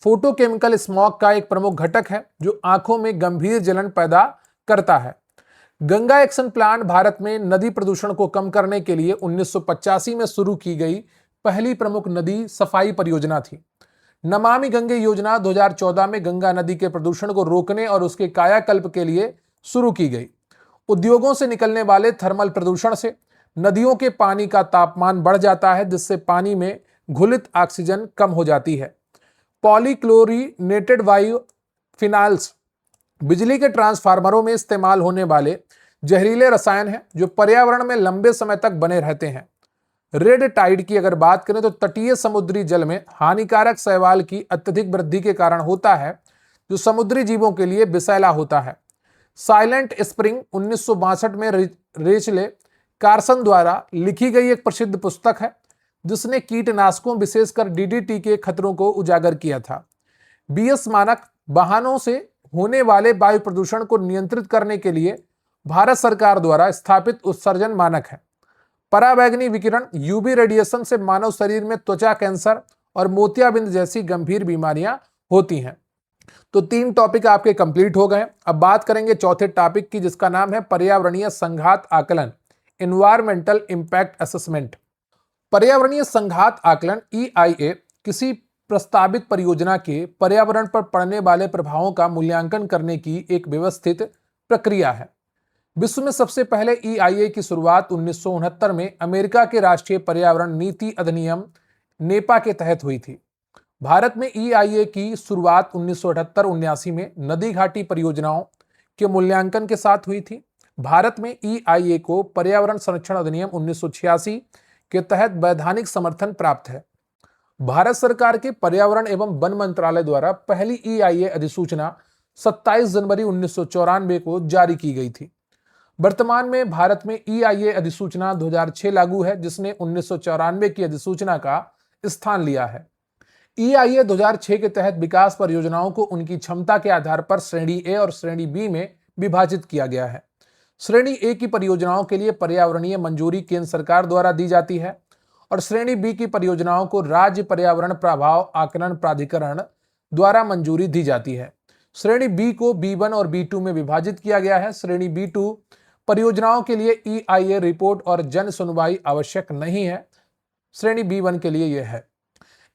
फोटोकेमिकल स्मॉग का एक प्रमुख घटक है, जो आंखों में गंभीर जलन पैदा करता है। गंगा एक्शन प्लान भारत में नदी प्रदूषण को कम करने के लिए 1985 में शुरू की गई पहली प्रमुख नदी सफाई परियोजना थी। नमामि गंगे योजना 2014 में गंगा नदी के प्रदूषण को रोकने और उसके कायाकल्प के लिए शुरू की गई। उद्योगों से निकलने वाले थर्मल प्रदूषण से नदियों के पानी का तापमान बढ़ जाता है, जिससे पानी में घुलित ऑक्सीजन कम हो जाती है। पॉलीक्लोरीनेटेड वायु फिनाइल्स बिजली के ट्रांसफार्मरों में इस्तेमाल होने वाले जहरीले रसायन हैं, जो पर्यावरण में लंबे समय तक बने रहते हैं। रेड टाइड की अगर बात करें तो तटीय समुद्री जल में हानिकारक शैवाल की अत्यधिक वृद्धि के कारण होता है, जो समुद्री जीवों के लिए विषैला होता है। साइलेंट स्प्रिंग 1962 में रेचले कार्सन द्वारा लिखी गई एक प्रसिद्ध पुस्तक है, जिसने कीटनाशकों विशेषकर DDT के खतरों को उजागर किया था। BS मानक वाहनों से होने वाले वायु प्रदूषण को नियंत्रित करने के लिए भारत सरकार द्वारा स्थापित उत्सर्जन मानक है। पराबैंगनी विकिरण UV रेडिएशन से मानव शरीर में त्वचा कैंसर और मोतियाबिंद जैसी गंभीर बीमारियां होती हैं। तो 3 टॉपिक आपके कंप्लीट हो गए। अब बात करेंगे चौथे टॉपिक की, जिसका नाम है पर्यावरणीय संघात आकलन, एनवायरमेंटल इंपैक्ट असेसमेंट। पर्यावरणीय संघात आकलन EIA किसी प्रस्तावित परियोजना के पर्यावरण पर पड़ने वाले प्रभावों का मूल्यांकन करने की एक व्यवस्थित प्रक्रिया है। विश्व में सबसे पहले EIA की शुरुआत 1969 में अमेरिका के राष्ट्रीय पर्यावरण नीति अधिनियम नेपा के तहत हुई थी। भारत में EIA की शुरुआत 1978-79 में नदी घाटी परियोजनाओं के मूल्यांकन के साथ हुई थी। भारत में EIA को पर्यावरण संरक्षण अधिनियम 1986 के तहत वैधानिक समर्थन प्राप्त है। भारत सरकार के पर्यावरण एवं वन मंत्रालय द्वारा पहली EIA अधिसूचना 27 जनवरी 1994 को जारी की गई थी। वर्तमान में भारत में EIA अधिसूचना 2006 लागू है, जिसने 1994 की अधिसूचना का स्थान लिया है। EIA 2006 के तहत विकास परियोजनाओं को उनकी क्षमता के आधार पर श्रेणी ए और श्रेणी बी में विभाजित किया गया है। श्रेणी ए की परियोजनाओं के लिए पर्यावरणीय मंजूरी केंद्र सरकार द्वारा दी जाती है और श्रेणी बी की परियोजनाओं को राज्य पर्यावरण प्रभाव आकलन प्राधिकरण द्वारा मंजूरी दी जाती है। श्रेणी बी को B1 और B2 में विभाजित किया गया है। श्रेणी B2 परियोजनाओं के लिए EIA रिपोर्ट और जन सुनवाई आवश्यक नहीं है। श्रेणी B1 के लिए यह है।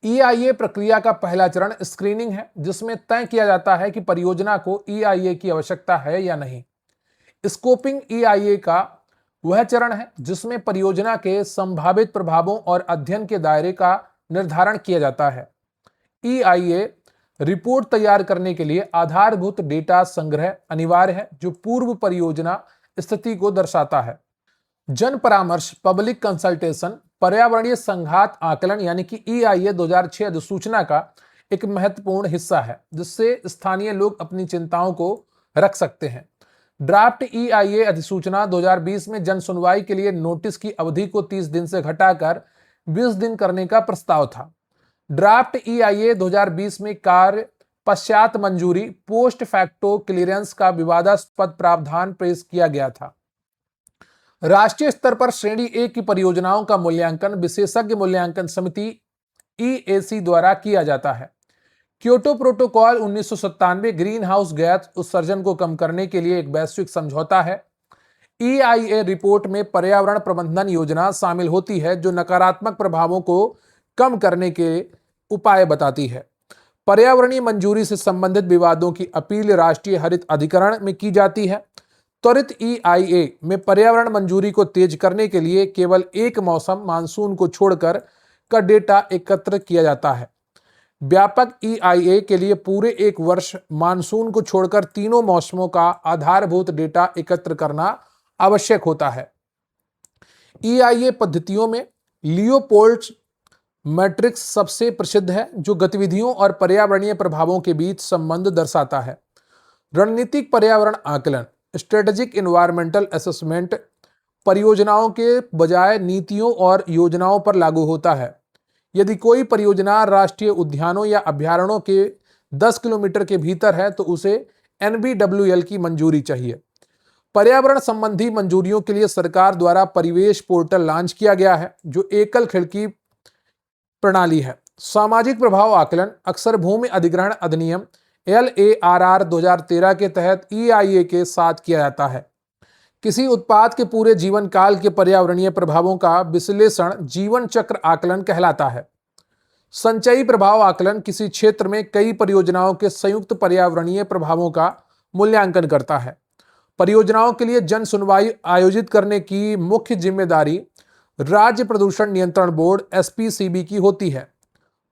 EIA प्रक्रिया का पहला चरण स्क्रीनिंग है, जिसमें तय किया जाता है कि परियोजना को EIA की आवश्यकता है या नहीं। स्कोपिंग EIA का वह चरण है जिसमें परियोजना के संभावित प्रभावों और अध्ययन के दायरे का निर्धारण किया जाता है। EIA रिपोर्ट तैयार करने के लिए आधारभूत डेटा संग्रह अनिवार्य है, जो पूर्व परियोजना स्थिति को दर्शाता है। जन परामर्श पब्लिक कंसल्टेशन पर्यावरणीय संघात आकलन यानी कि EIA 2006 अधिसूचना का एक महत्वपूर्ण हिस्सा है, जिससे स्थानीय लोग अपनी चिंताओं को रख सकते हैं। ड्राफ्ट EIA अधिसूचना 2020 में जन सुनवाई के लिए नोटिस की अवधि को 30 दिन से घटाकर 20 दिन करने का प्रस्ताव था। ड्राफ्ट EIA 2020 में कार्य पश्चात मंजूरी पोस्ट फैक्टो क्लियरेंस का विवादास्पद प्रावधान पेश किया गया था। राष्ट्रीय स्तर पर श्रेणी ए की परियोजनाओं का मूल्यांकन विशेषज्ञ मूल्यांकन समिति EAC द्वारा किया जाता है। Kyoto protocol 1997 green house gas उत्सर्जन को कम करने के लिए एक वैश्विक समझौता है। EIA रिपोर्ट में पर्यावरण प्रबंधन योजना शामिल होती है, जो नकारात्मक प्रभावों को कम करने के उपाय बताती है। पर्यावरणीय मंजूरी से संबंधित विवादों की अपील राष्ट्रीय हरित अधिकरण में की जाती है। त्वरित EIA में पर्यावरण मंजूरी को तेज करने के लिए केवल एक मौसम मानसून को छोड़कर का डेटा एकत्र किया जाता है। व्यापक EIA के लिए पूरे एक वर्ष मानसून को छोड़कर तीनों मौसमों का आधारभूत डेटा एकत्र करना आवश्यक होता है। EIA पद्धतियों में लियोपोल्ड्स मैट्रिक्स सबसे प्रसिद्ध है, जो गतिविधियों और पर्यावरणीय प्रभावों के बीच संबंध दर्शाता है। रणनीतिक पर्यावरण आकलन स्ट्रेटेजिक एनवायरमेंटल असेसमेंट परियोजनाओं के बजाय नीतियों और योजनाओं पर लागू होता है। यदि कोई परियोजना राष्ट्रीय उद्यानों या अभयारण्यों के 10 किलोमीटर के भीतर है तो उसे NBWL की मंजूरी चाहिए। पर्यावरण संबंधी मंजूरियों के लिए सरकार द्वारा परिवेश पोर्टल लॉन्च किया गया है, जो एकल खिड़की प्रणाली है। सामाजिक प्रभाव आकलन अक्सर भूमि अधिग्रहण अधिनियम LARR 2013 के तहत EIA के साथ किया जाता है। किसी उत्पाद के पूरे जीवन काल के पर्यावरणीय प्रभावों का विश्लेषण जीवन चक्र आकलन कहलाता है। संचयी प्रभाव आकलन किसी क्षेत्र में कई परियोजनाओं के संयुक्त पर्यावरणीय प्रभावों का मूल्यांकन करता है। परियोजनाओं के लिए जन सुनवाई आयोजित करने की मुख्य जिम्मेदारी राज्य प्रदूषण नियंत्रण बोर्ड SPCB की होती है।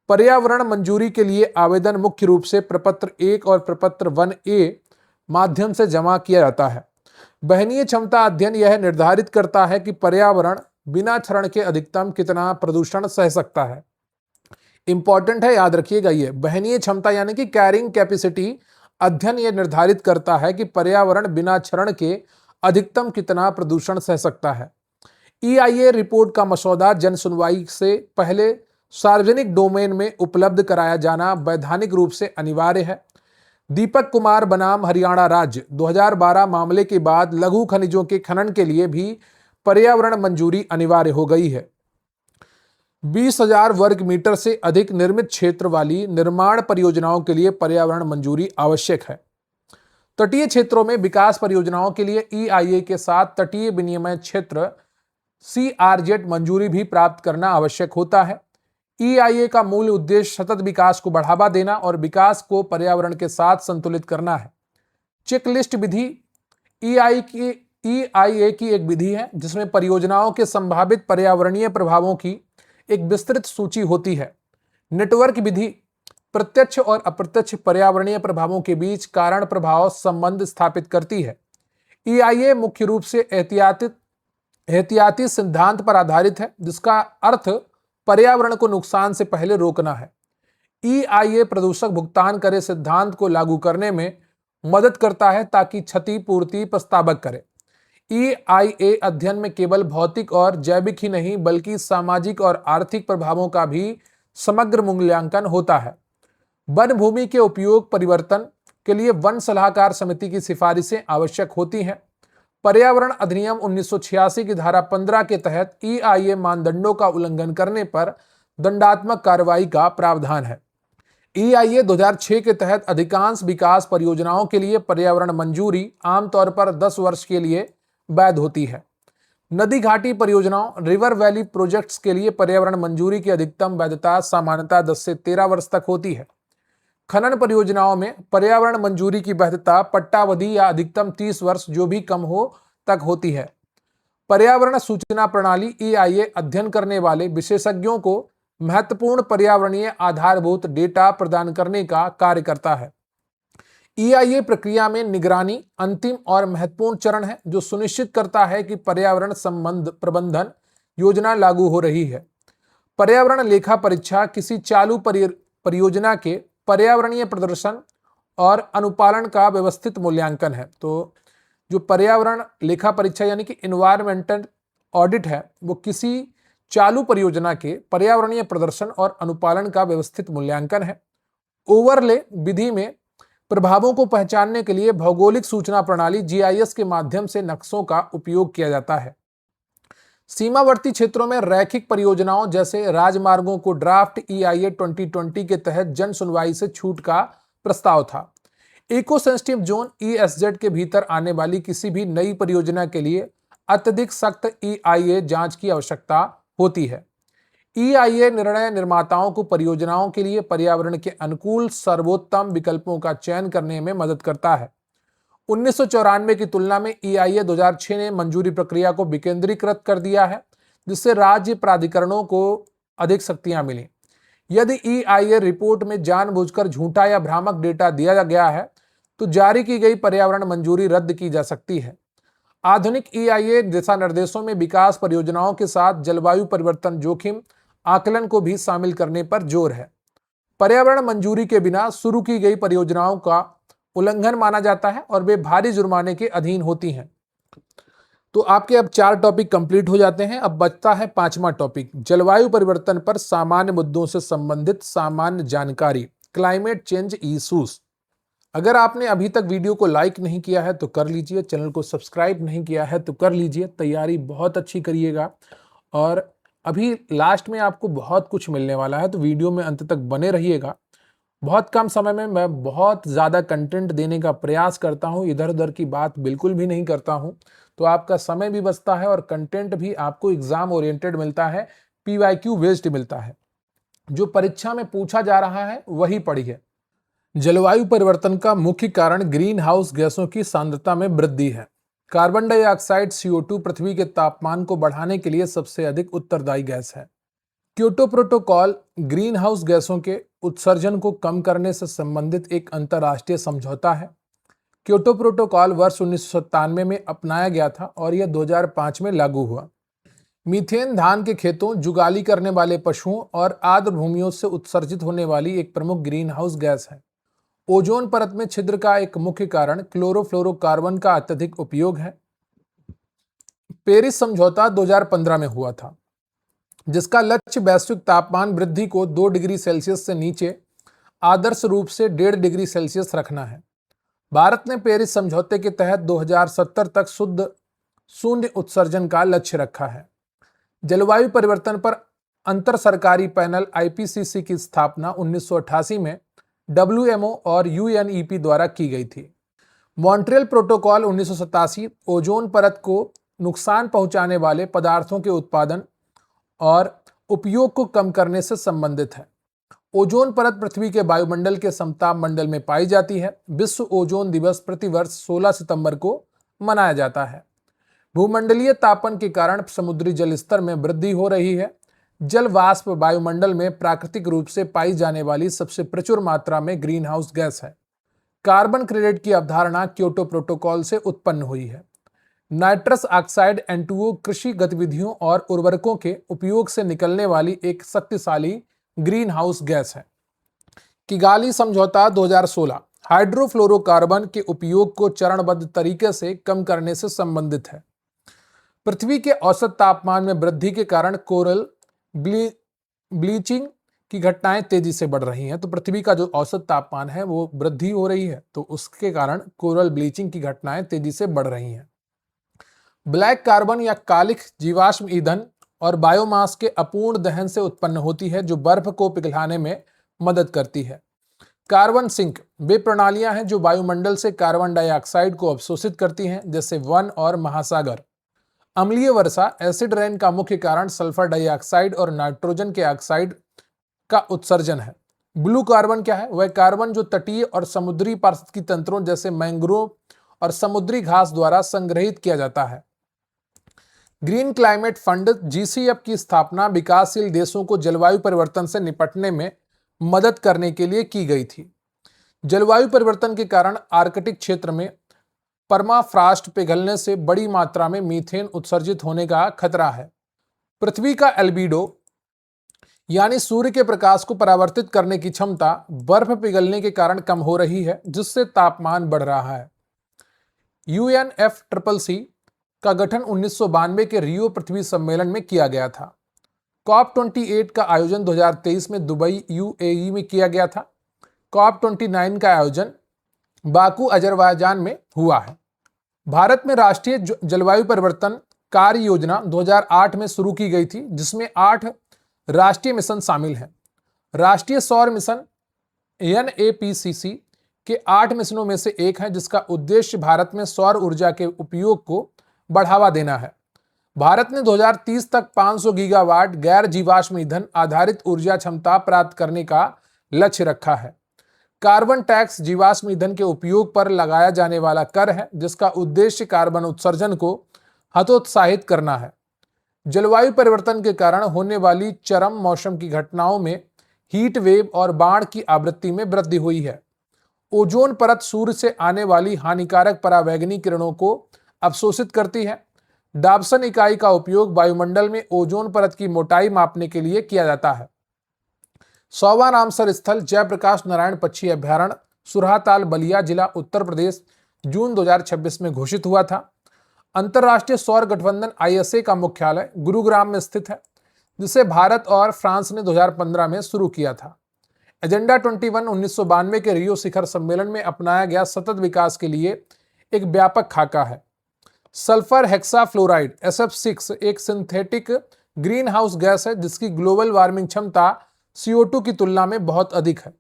पर्यावरण मंजूरी के लिए आवेदन मुख्य रूप से प्रपत्र 1 और प्रपत्र 1A माध्यम से जमा किया जाता है। वहनीय क्षमता अध्ययन यह निर्धारित करता है कि पर्यावरण बिना क्षरण के अधिकतम कितना प्रदूषण सह सकता है। इंपॉर्टेंट है, याद रखिएगा। ये वहनीय क्षमता यानी कि कैरिंग कैपेसिटी अध्ययन यह निर्धारित करता है कि पर्यावरण बिना क्षरण के अधिकतम कितना प्रदूषण सह सकता है। EIA रिपोर्ट का मसौदा जन सुनवाई से पहले सार्वजनिक डोमेन में उपलब्ध कराया जाना वैधानिक रूप से अनिवार्य है। दीपक कुमार बनाम हरियाणा राज्य 2012 मामले के बाद लघु खनिजों के खनन के लिए भी पर्यावरण मंजूरी अनिवार्य हो गई है। 20,000 वर्ग मीटर से अधिक निर्मित क्षेत्र वाली निर्माण परियोजनाओं के लिए पर्यावरण मंजूरी आवश्यक है। तटीय क्षेत्रों में विकास परियोजनाओं के लिए EIA के साथ तटीय विनिमय क्षेत्र CRZ मंजूरी भी प्राप्त करना आवश्यक होता है। EIA का मूल उद्देश्य सतत विकास को बढ़ावा देना और विकास को पर्यावरण के साथ संतुलित करना है। चेकलिस्ट विधि EIA की एक विधि है जिसमें परियोजनाओं के संभावित पर्यावरणीय प्रभावों की एक विस्तृत सूची होती है। नेटवर्क विधि प्रत्यक्ष और अप्रत्यक्ष पर्यावरणीय प्रभावों के बीच कारण प्रभाव संबंध स्थापित करती है। EIA मुख्य रूप से एहतियाती सिद्धांत पर आधारित है, जिसका अर्थ पर्यावरण को नुकसान से पहले रोकना है। EIA प्रदूषक भुगतान करे सिद्धांत को लागू करने में मदद करता है ताकि क्षतिपूर्ति प्रस्तावक करे। EIA अध्ययन में केवल भौतिक और जैविक ही नहीं बल्कि सामाजिक और आर्थिक प्रभावों का भी समग्र मूल्यांकन होता है। वन भूमि के उपयोग परिवर्तन के लिए वन सलाहकार समिति की सिफारिशें आवश्यक होती हैं। पर्यावरण अधिनियम 1986 की धारा 15 के तहत EIA मानदंडों का उल्लंघन करने पर दंडात्मक कार्रवाई का प्रावधान है। EIA 2006 के तहत अधिकांश विकास परियोजनाओं के लिए पर्यावरण मंजूरी आमतौर पर 10 वर्ष के लिए वैध होती है। नदी घाटी परियोजनाओं रिवर वैली प्रोजेक्ट्स के लिए पर्यावरण मंजूरी की अधिकतम वैधता सामान्यतः 10 से 13 वर्ष तक होती है। खनन परियोजनाओं में पर्यावरण मंजूरी की वैधता पट्टावधि या अधिकतम 30 वर्ष जो भी कम हो तक होती है। पर्यावरण सूचना प्रणाली EIA अध्ययन करने वाले विशेषज्ञों को महत्वपूर्ण पर्यावरणीय आधारभूत डेटा प्रदान करने का कार्य करता है। EIA प्रक्रिया में निगरानी अंतिम और महत्वपूर्ण चरण है, जो सुनिश्चित करता है कि पर्यावरण संबंध प्रबंधन योजना लागू हो रही है। पर्यावरण लेखा परीक्षा किसी चालू परियोजना के पर्यावरणीय प्रदर्शन और अनुपालन का व्यवस्थित मूल्यांकन है। तो जो पर्यावरण लेखा परीक्षा यानी कि एनवायरमेंटल ऑडिट है, वो किसी चालू परियोजना के पर्यावरणीय प्रदर्शन और अनुपालन का व्यवस्थित मूल्यांकन है। ओवरले विधि में प्रभावों को पहचानने के लिए भौगोलिक सूचना प्रणाली GIS के माध्यम से नक्शों का उपयोग किया जाता है। सीमावर्ती क्षेत्रों में रैखिक परियोजनाओं जैसे राजमार्गों को ड्राफ्ट EIA 2020 के तहत जन सुनवाई से छूट का प्रस्ताव था। इको सेंसिटिव जोन ESZ के भीतर आने वाली किसी भी नई परियोजना के लिए अत्यधिक सख्त EIA जांच की आवश्यकता होती है। EIA निर्णय निर्माताओं को परियोजनाओं के लिए पर्यावरण के अनुकूल सर्वोत्तम विकल्पों का चयन करने में मदद करता है। 1994 की तुलना में EIA 2006 ने मंजूरी प्रक्रिया को विकेंद्रीकृत कर दिया है, जिससे राज्य प्राधिकरणों को अधिक शक्तियां मिली। यदि EIA रिपोर्ट में जानबूझकर झूठा या भ्रामक डेटा दिया गया है तो जारी की गई पर्यावरण मंजूरी रद्द की जा सकती है। आधुनिक EIA दिशा निर्देशों में विकास परियोजनाओं के साथ जलवायु परिवर्तन जोखिम आकलन को भी शामिल करने पर जोर है। पर्यावरण मंजूरी के बिना शुरू की गई परियोजनाओं का उल्लंघन माना जाता है और वे भारी जुर्माने के अधीन होती हैं। तो आपके अब 4 टॉपिक कंप्लीट हो जाते हैं। अब बचता है 5वां टॉपिक, जलवायु परिवर्तन पर सामान्य मुद्दों से संबंधित सामान्य जानकारी, क्लाइमेट चेंज इश्यूज। अगर आपने अभी तक वीडियो को लाइक नहीं किया है तो कर लीजिए, चैनल को सब्सक्राइब नहीं किया है तो कर लीजिए, तैयारी बहुत अच्छी करिएगा। और अभी लास्ट में आपको बहुत कुछ मिलने वाला है, तो वीडियो में अंत तक बने रहिएगा। बहुत कम समय में मैं बहुत ज़्यादा कंटेंट देने का प्रयास करता हूँ, इधर उधर की बात बिल्कुल भी नहीं करता हूँ, तो आपका समय भी बचता है और कंटेंट भी आपको एग्जाम ओरिएंटेड मिलता है, PYQ बेस्ड मिलता है। जो परीक्षा में पूछा जा रहा है वही पढ़िए। जलवायु परिवर्तन का मुख्य कारण ग्रीन हाउस गैसों की सांद्रता में वृद्धि है। कार्बन डाइऑक्साइड CO2 पृथ्वी के तापमान को बढ़ाने के लिए सबसे अधिक उत्तरदायी गैस है। क्योटो प्रोटोकॉल ग्रीन हाउस गैसों के उत्सर्जन को कम करने से संबंधित एक अंतर्राष्ट्रीय समझौता है। क्योटो प्रोटोकॉल वर्ष 1997 में अपनाया गया था और यह 2005 में लागू हुआ। मीथेन धान के खेतों, जुगाली करने वाले पशुओं और आर्द्र भूमियों से उत्सर्जित होने वाली एक प्रमुख ग्रीन हाउस गैस है। ओजोन परत में छिद्र का एक मुख्य कारण क्लोरोफ्लोरोकार्बन का अत्यधिक उपयोग है। पेरिस समझौता 2015 में हुआ था, जिसका लक्ष्य वैश्विक तापमान वृद्धि को 2 डिग्री सेल्सियस से नीचे आदर्श रूप से 1.5 डिग्री सेल्सियस रखना है। भारत ने पेरिस समझौते के तहत 2070 तक शुद्ध शून्य उत्सर्जन का लक्ष्य रखा है। जलवायु परिवर्तन पर अंतर सरकारी पैनल IPCC की स्थापना 1988 में WMO और UNEP द्वारा की गई थी। मॉन्ट्रियल प्रोटोकॉल 1987 ओजोन परत को नुकसान पहुंचाने वाले पदार्थों के उत्पादन और उपयोग को कम करने से संबंधित है। ओजोन परत पृथ्वी के वायुमंडल के समताप मंडल में पाई जाती है। विश्व ओजोन दिवस प्रतिवर्ष 16 सितंबर को मनाया जाता है। भूमंडलीय तापन के कारण समुद्री जल स्तर में वृद्धि हो रही है, जल वाष्प वायुमंडल में प्राकृतिक रूप से पाई जाने वाली सबसे प्रचुर मात्रा में ग्रीन हाउस गैस है। कार्बन क्रेडिट की अवधारणा क्योटो प्रोटोकॉल से उत्पन्न हुई है। नाइट्रस ऑक्साइड N2O कृषि गतिविधियों और उर्वरकों के उपयोग से निकलने वाली एक शक्तिशाली ग्रीन हाउस गैस है। किगाली समझौता 2016 हाइड्रोफ्लोरोकार्बन के उपयोग को चरणबद्ध तरीके से कम करने से संबंधित है। पृथ्वी के औसत तापमान में वृद्धि के कारण कोरल ब्लीचिंग की घटनाएं तेजी से बढ़ रही हैं। तो पृथ्वी का जो औसत तापमान है वो वृद्धि हो रही है, तो उसके कारण कोरल ब्लीचिंग की घटनाएं तेजी से बढ़ रही हैं। ब्लैक कार्बन या कालिख जीवाश्म ईंधन और बायोमास के अपूर्ण दहन से उत्पन्न होती है, जो बर्फ को पिघलाने में मदद करती है। कार्बन सिंक वे प्रणालियां हैं जो वायुमंडल से कार्बन डाइऑक्साइड को अवशोषित करती हैं, जैसे वन और महासागर। अम्लीय वर्षा एसिड रेन का मुख्य कारण सल्फर डाइऑक्साइड और नाइट्रोजन के ऑक्साइड का उत्सर्जन है। ब्लू कार्बन क्या है? वह कार्बन जो तटीय और समुद्री पारिस्थितिकी तंत्रों जैसे मैंग्रोव और समुद्री घास द्वारा संग्रहित किया जाता है। ग्रीन क्लाइमेट फंड GCF की स्थापना विकासशील देशों को जलवायु परिवर्तन से निपटने में मदद करने के लिए की गई थी। जलवायु परिवर्तन के कारण आर्कटिक क्षेत्र में परमाफ्रास्ट पिघलने से बड़ी मात्रा में मीथेन उत्सर्जित होने का खतरा है। पृथ्वी का एल्बिडो यानी सूर्य के प्रकाश को परावर्तित करने की क्षमता बर्फ पिघलने के कारण कम हो रही है, जिससे तापमान बढ़ रहा है। UNFCCC का गठन 1992 के रियो पृथ्वी सम्मेलन में किया गया था। COP28 का आयोजन 2023 में दुबई UAE में किया गया था। COP29 का आयोजन बाकू अजरबैजान में हुआ है। भारत में राष्ट्रीय जलवायु परिवर्तन कार्य योजना 2008 में शुरू की गई थी, जिसमें 8 राष्ट्रीय मिशन शामिल हैं। राष्ट्रीय सौर मिशन NAPCC के 8 मिशनों में से एक है, जिसका उद्देश्य भारत में सौर ऊर्जा के उपयोग को बढ़ावा देना है। भारत ने 2030 तक 500 गीगावाट गैर जीवाश्म ईंधन आधारित ऊर्जा क्षमता प्राप्त करने का लक्ष्य रखा है। कार्बन टैक्स जीवाश्म ईंधन के उपयोग पर लगाया जाने वाला कर है, जिसका उद्देश्य कार्बन उत्सर्जन को हतोत्साहित करना है। जलवायु परिवर्तन के कारण होने वाली चरम मौसम की घटनाओं में हीट वेव और बाढ़ की आवृत्ति में वृद्धि हुई है। ओजोन परत सूर्य से आने वाली हानिकारक परावैंगनी किरणों को अवशोषित करती है। डाब्सन इकाई का उपयोग वायुमंडल में ओजोन परत की मोटाई मापने के लिए किया जाता है। 100वां रामसर स्थल जयप्रकाश नारायण पक्षी अभ्यारण्य सुरहाताल बलिया जिला उत्तर प्रदेश जून 2026 में घोषित हुआ था। अंतर्राष्ट्रीय सौर गठबंधन ISA का मुख्यालय गुरुग्राम में स्थित है, जिसे भारत और फ्रांस ने 2015 में शुरू किया था। एजेंडा 21 1992 के रियो शिखर सम्मेलन में अपनाया गया सतत विकास के लिए एक व्यापक खाका है। सल्फर हेक्साफ्लोराइड SF6 एक सिंथेटिक ग्रीन हाउस गैस है, जिसकी ग्लोबल वार्मिंग क्षमता CO2 की तुलना में बहुत अधिक है।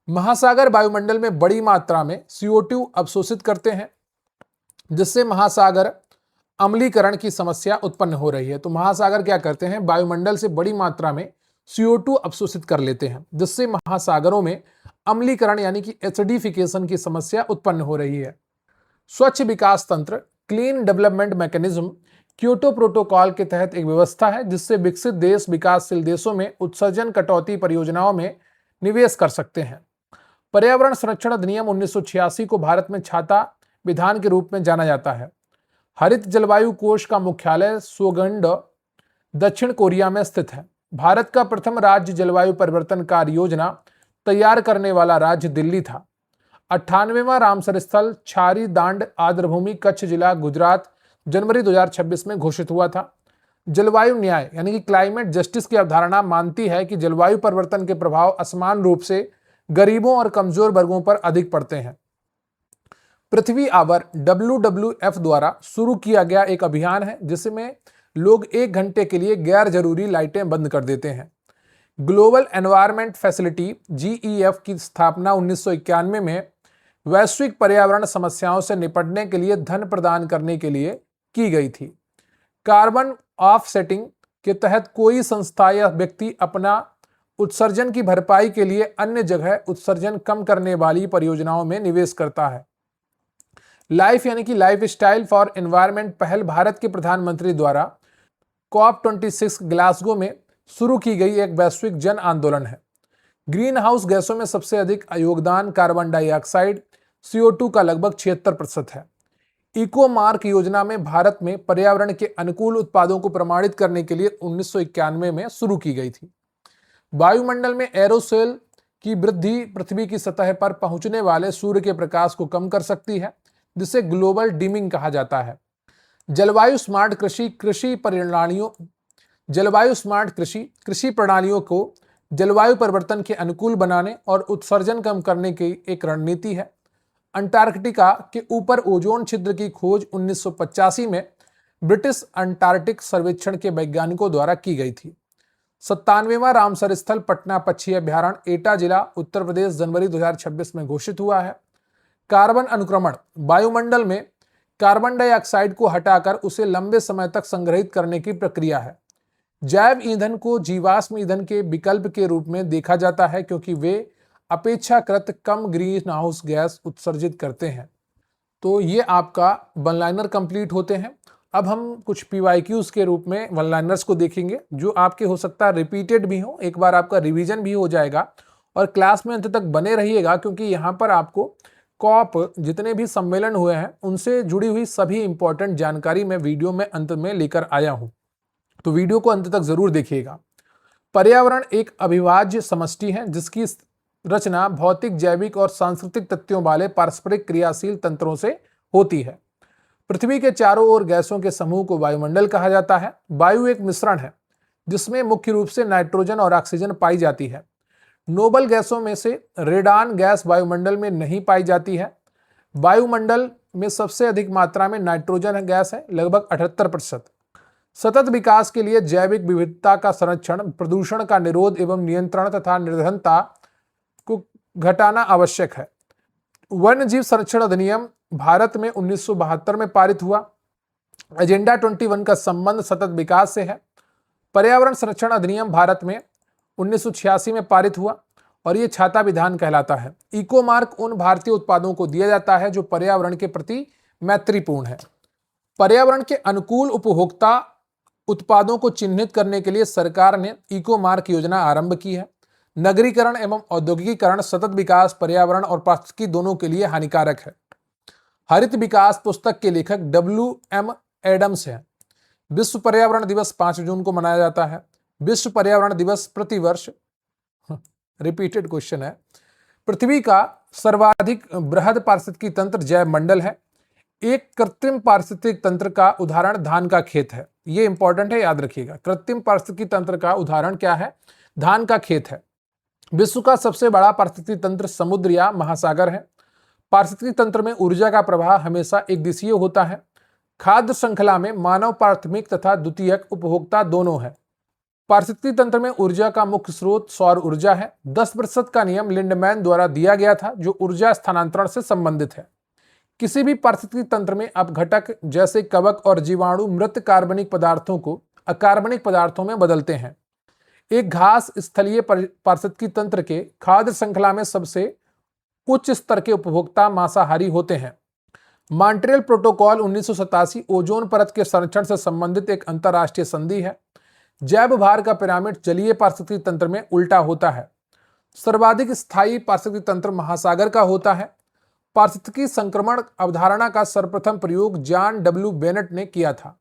महासागर वायुमंडल में बड़ी मात्रा में CO2 अवशोषित करते हैं, जिससे महासागर अम्लीकरण की समस्या उत्पन्न हो रही है। तो महासागर क्या करते हैं? वायुमंडल से बड़ी मात्रा में CO2 अवशोषित कर लेते हैं, जिससे महासागरों में अम्लीकरण यानी कि एसिडिफिकेशन की समस्या उत्पन्न हो रही है। स्वच्छ विकास तंत्र clean development mechanism Kyoto protocol के तहत एक व्यवस्था है, जिससे विकसित देश विकासशील देशों में उत्सर्जन कटौती परियोजनाओं में निवेश कर सकते हैं। पर्यावरण संरक्षण अधिनियम 1986 को भारत में छाता विधान के रूप में जाना जाता है। हरित जलवायु कोष का मुख्यालय सोगंड दक्षिण कोरिया में स्थित है। भारत का प्रथम राज्य जलवायु परिवर्तन कार्य योजना तैयार करने वाला राज्य दिल्ली था। 98वां रामसर स्थल छारी दांड आर्द्रभूमि कच्छ जिला गुजरात जनवरी 2026 में घोषित हुआ था। जलवायु न्याय यानी कि क्लाइमेट जस्टिस की अवधारणा मानती है कि जलवायु परिवर्तन के प्रभाव असमान रूप से गरीबों और कमजोर वर्गों पर अधिक पड़ते हैं। पृथ्वी आवर WWF द्वारा शुरू किया गया एक अभियान है, जिसमें लोग 1 घंटे के लिए गैर जरूरी लाइटें बंद कर देते हैं। ग्लोबल एनवायरनमेंट फैसिलिटी GEF की स्थापना 1991 में वैश्विक पर्यावरण समस्याओं से निपटने के लिए धन प्रदान करने के लिए की गई थी। कार्बन ऑफसेटिंग के तहत कोई संस्था या व्यक्ति अपना उत्सर्जन की भरपाई के लिए अन्य जगह उत्सर्जन कम करने वाली परियोजनाओं में निवेश करता है। लाइफ यानी कि लाइफ स्टाइल फॉर एनवायरनमेंट पहल भारत के प्रधानमंत्री द्वारा COP26 ग्लासगो में शुरू की गई एक वैश्विक जन आंदोलन है। ग्रीन हाउस गैसों में सबसे अधिक योगदान कार्बन डाइऑक्साइड CO2 का लगभग 76% है। इको मार्क योजना में भारत में पर्यावरण के अनुकूल उत्पादों को प्रमाणित करने के लिए 1991 में शुरू की गई थी। वायुमंडल में एरोसोल की वृद्धि पृथ्वी की सतह पर पहुंचने वाले सूर्य के प्रकाश को कम कर सकती है, जिसे ग्लोबल डिमिंग कहा जाता है। जलवायु स्मार्ट कृषि प्रणालियों को जलवायु परिवर्तन के अनुकूल बनाने और उत्सर्जन कम करने की एक रणनीति है। अंटार्कटिका के ऊपर ओजोन छिद्र की खोज 1985 में ब्रिटिश अंटार्कटिक सर्वेक्षण के वैज्ञानिकों द्वारा की गई थी। 97वां रामसर स्थल पटना पक्षी अभ्यारण्य एटा जिला उत्तर प्रदेश जनवरी 2026 में घोषित हुआ है। कार्बन अनुक्रमण वायुमंडल में कार्बन डाइऑक्साइड को हटाकर उसे लंबे समय तक संग्रहित करने की प्रक्रिया है। जैव ईंधन को जीवाश्म ईंधन के विकल्प के रूप में देखा जाता है क्योंकि वे अपेक्षाकृत कम ग्रीन हाउस गैस उत्सर्जित करते हैं। तो ये आपका वन लाइनर कंप्लीट होते हैं। अब हम कुछ PYQs के रूप में वन लाइनर्स को देखेंगे जो आपके हो सकता है रिपीटेड भी हो, एक बार आपका रिवीजन भी हो जाएगा और क्लास में अंत तक बने रहिएगा क्योंकि यहाँ पर आपको कॉप जितने भी सम्मेलन हुए हैं उनसे जुड़ी हुई सभी इंपॉर्टेंट जानकारी मैं वीडियो में अंत में लेकर आया हूँ, तो वीडियो को अंत तक जरूर देखिएगा। पर्यावरण एक अविभाज्य समष्टि है जिसकी रचना भौतिक, जैविक और सांस्कृतिक तत्वों वाले पारस्परिक क्रियाशील तंत्रों से होती है। पृथ्वी के चारों ओर गैसों के समूह को वायुमंडल कहा जाता है। वायु एक मिश्रण है जिसमें मुख्य रूप से नाइट्रोजन और ऑक्सीजन पाई जाती है। नोबल गैसों में से रेडान गैस वायुमंडल में नहीं पाई जाती है। वायुमंडल में सबसे अधिक मात्रा में नाइट्रोजन गैस है, लगभग 78%। सतत विकास के लिए जैविक विविधता का संरक्षण, प्रदूषण का निरोध एवं नियंत्रण तथा निर्धनता को घटाना आवश्यक है। वन्यजीव संरक्षण अधिनियम भारत में 1972 में पारित हुआ। एजेंडा 21 का संबंध सतत विकास से है। पर्यावरण संरक्षण अधिनियम भारत में 1986 में पारित हुआ और ये छाता विधान कहलाता है। इको मार्क उन भारतीय उत्पादों को दिया जाता है जो पर्यावरण के प्रति मैत्रीपूर्ण है। पर्यावरण के अनुकूल उपभोक्ता उत्पादों को चिन्हित करने के लिए सरकार ने इको मार्क योजना आरंभ की है। नगरीकरण एवं औद्योगिकीकरण, सतत विकास पर्यावरण और पारिस्थितिकी दोनों के लिए हानिकारक है। हरित विकास पुस्तक के लेखक WM एडम्स हैं। विश्व पर्यावरण दिवस 5 जून को मनाया जाता है। विश्व पर्यावरण दिवस प्रतिवर्ष रिपीटेड क्वेश्चन है। पृथ्वी का सर्वाधिक बृहद पारिस्थितिकी तंत्र जैव मंडल है। एक कृत्रिम पारिस्थितिक तंत्र का उदाहरण धान का खेत है। ये इंपॉर्टेंट है, याद रखिएगा। कृत्रिम पारिस्थितिकी तंत्र का उदाहरण क्या है? धान का खेत है। विश्व का सबसे बड़ा पारिस्थितिकी तंत्र समुद्र या महासागर है। पारिस्थितिकी तंत्र में ऊर्जा का प्रवाह हमेशा एक दिशीय होता है। खाद्य श्रृंखला में मानव प्राथमिक तथा द्वितीयक उपभोक्ता दोनों है। पारिस्थितिकी तंत्र में ऊर्जा का मुख्य स्रोत सौर ऊर्जा है। 10% का नियम लिंडमैन द्वारा दिया गया था जो ऊर्जा स्थानांतरण से संबंधित है। किसी भी पारिस्थितिकी तंत्र में अपघटक जैसे कवक और जीवाणु मृत कार्बनिक पदार्थों को अकार्बनिक पदार्थों में बदलते हैं। एक घास स्थलीय पारिस्थितिकी तंत्र के खाद्य श्रृंखला में सबसे उच्च स्तर के उपभोक्ता मांसाहारी होते हैं। मॉन्ट्रियल प्रोटोकॉल 1987 ओजोन परत के संरक्षण से संबंधित एक अंतरराष्ट्रीय संधि है। जैव भार का पिरामिड जलीय पारिस्थितिकी तंत्र में उल्टा होता है। सर्वाधिक स्थायी पारिस्थितिकी तंत्र महासागर का होता है। पारिस्थितिकी संक्रमण अवधारणा का सर्वप्रथम प्रयोग जॉन W बेनेट ने किया था।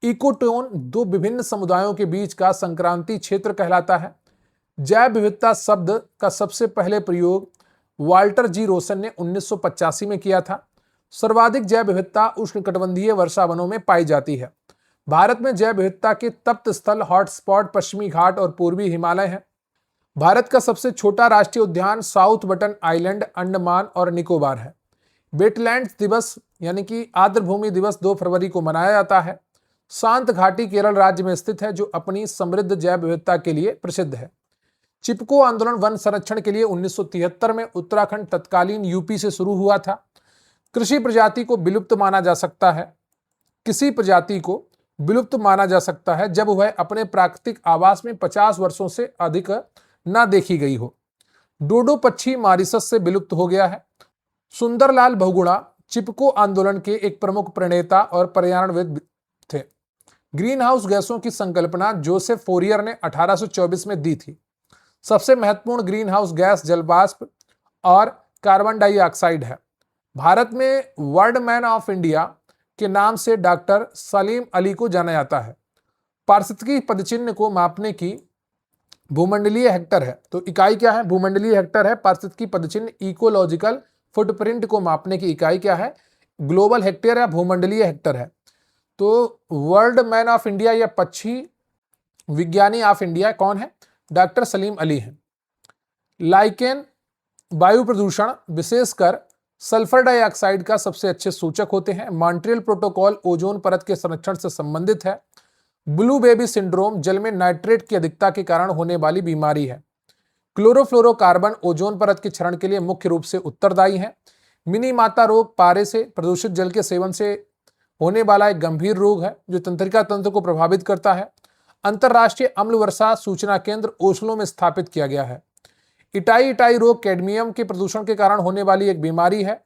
इकोटोन दो विभिन्न समुदायों के बीच का संक्रांति क्षेत्र कहलाता है। जैव विविधता शब्द का सबसे पहले प्रयोग वाल्टर G रोसन ने 1985 में किया था। सर्वाधिक जैव विविधता उष्णकटिबंधीय वर्षा वनों में पाई जाती है। भारत में जैव विविधता के तप्त स्थल हॉटस्पॉट पश्चिमी घाट और पूर्वी हिमालय है। भारत का सबसे छोटा राष्ट्रीय उद्यान साउथ बटन आइलैंड, अंडमान और निकोबार है। वेटलैंड्स दिवस यानी कि आर्द्रभूमि दिवस 2 फरवरी को मनाया जाता है। शांत घाटी केरल राज्य में स्थित है जो अपनी समृद्ध जैव विविधता के लिए प्रसिद्ध है। चिपको आंदोलन वन संरक्षण के लिए 1973 में उत्तराखंड तत्कालीन यूपी से शुरू हुआ था। कृषि प्रजाति को विलुप्त माना जा सकता है। किसी प्रजाति को विलुप्त माना जा सकता है जब वह अपने प्राकृतिक आवास में 50 वर्षों से अधिक न देखी गई हो। डोडो पक्षी मॉरिशस से विलुप्त हो गया है। सुंदरलाल बहुगुणा चिपको आंदोलन के एक प्रमुख प्रणेता और पर्यावरणविद थे। ग्रीन हाउस गैसों की संकल्पना जोसेफ फोरियर ने 1824 में दी थी। सबसे महत्वपूर्ण ग्रीन हाउस गैस जलवाष्प और कार्बन डाइऑक्साइड है। भारत में वर्ल्ड मैन ऑफ इंडिया के नाम से डॉक्टर सलीम अली को जाना जाता है। पारिस्थितिकी पदचिह्न को मापने की भूमंडलीय हेक्टर है। तो इकाई क्या है? भूमंडलीय हेक्टर है। पारिस्थितिकी पदचिह्न इकोलॉजिकल फुटप्रिंट को मापने की इकाई क्या है? ग्लोबल हेक्टेयर या भूमंडलीय हेक्टर है। तो वर्ल्ड मैन ऑफ इंडिया या पक्षी विज्ञानी ऑफ इंडिया कौन है? डॉक्टर सलीम अली हैं। लाइकेन वायु प्रदूषण विशेषकर सल्फर डाइऑक्साइड का सबसे अच्छे सूचक होते हैं। मॉन्ट्रियल प्रोटोकॉल ओजोन परत के संरक्षण से संबंधित है। ब्लू बेबी सिंड्रोम जल में नाइट्रेट की अधिकता के कारण होने वाली बीमारी है। क्लोरोफ्लोरोकार्बन ओजोन परत के क्षरण के लिए मुख्य रूप से उत्तरदायी है। मिनी माता रोग पारे से प्रदूषित जल के सेवन से होने वाला एक गंभीर रोग है जो तंत्रिका तंत्र को प्रभावित करता है। अंतरराष्ट्रीय अम्ल वर्षा सूचना केंद्र ओस्लो में स्थापित किया गया है। इटाई रोग कैडमियम के प्रदूषण के कारण होने वाली एक बीमारी है।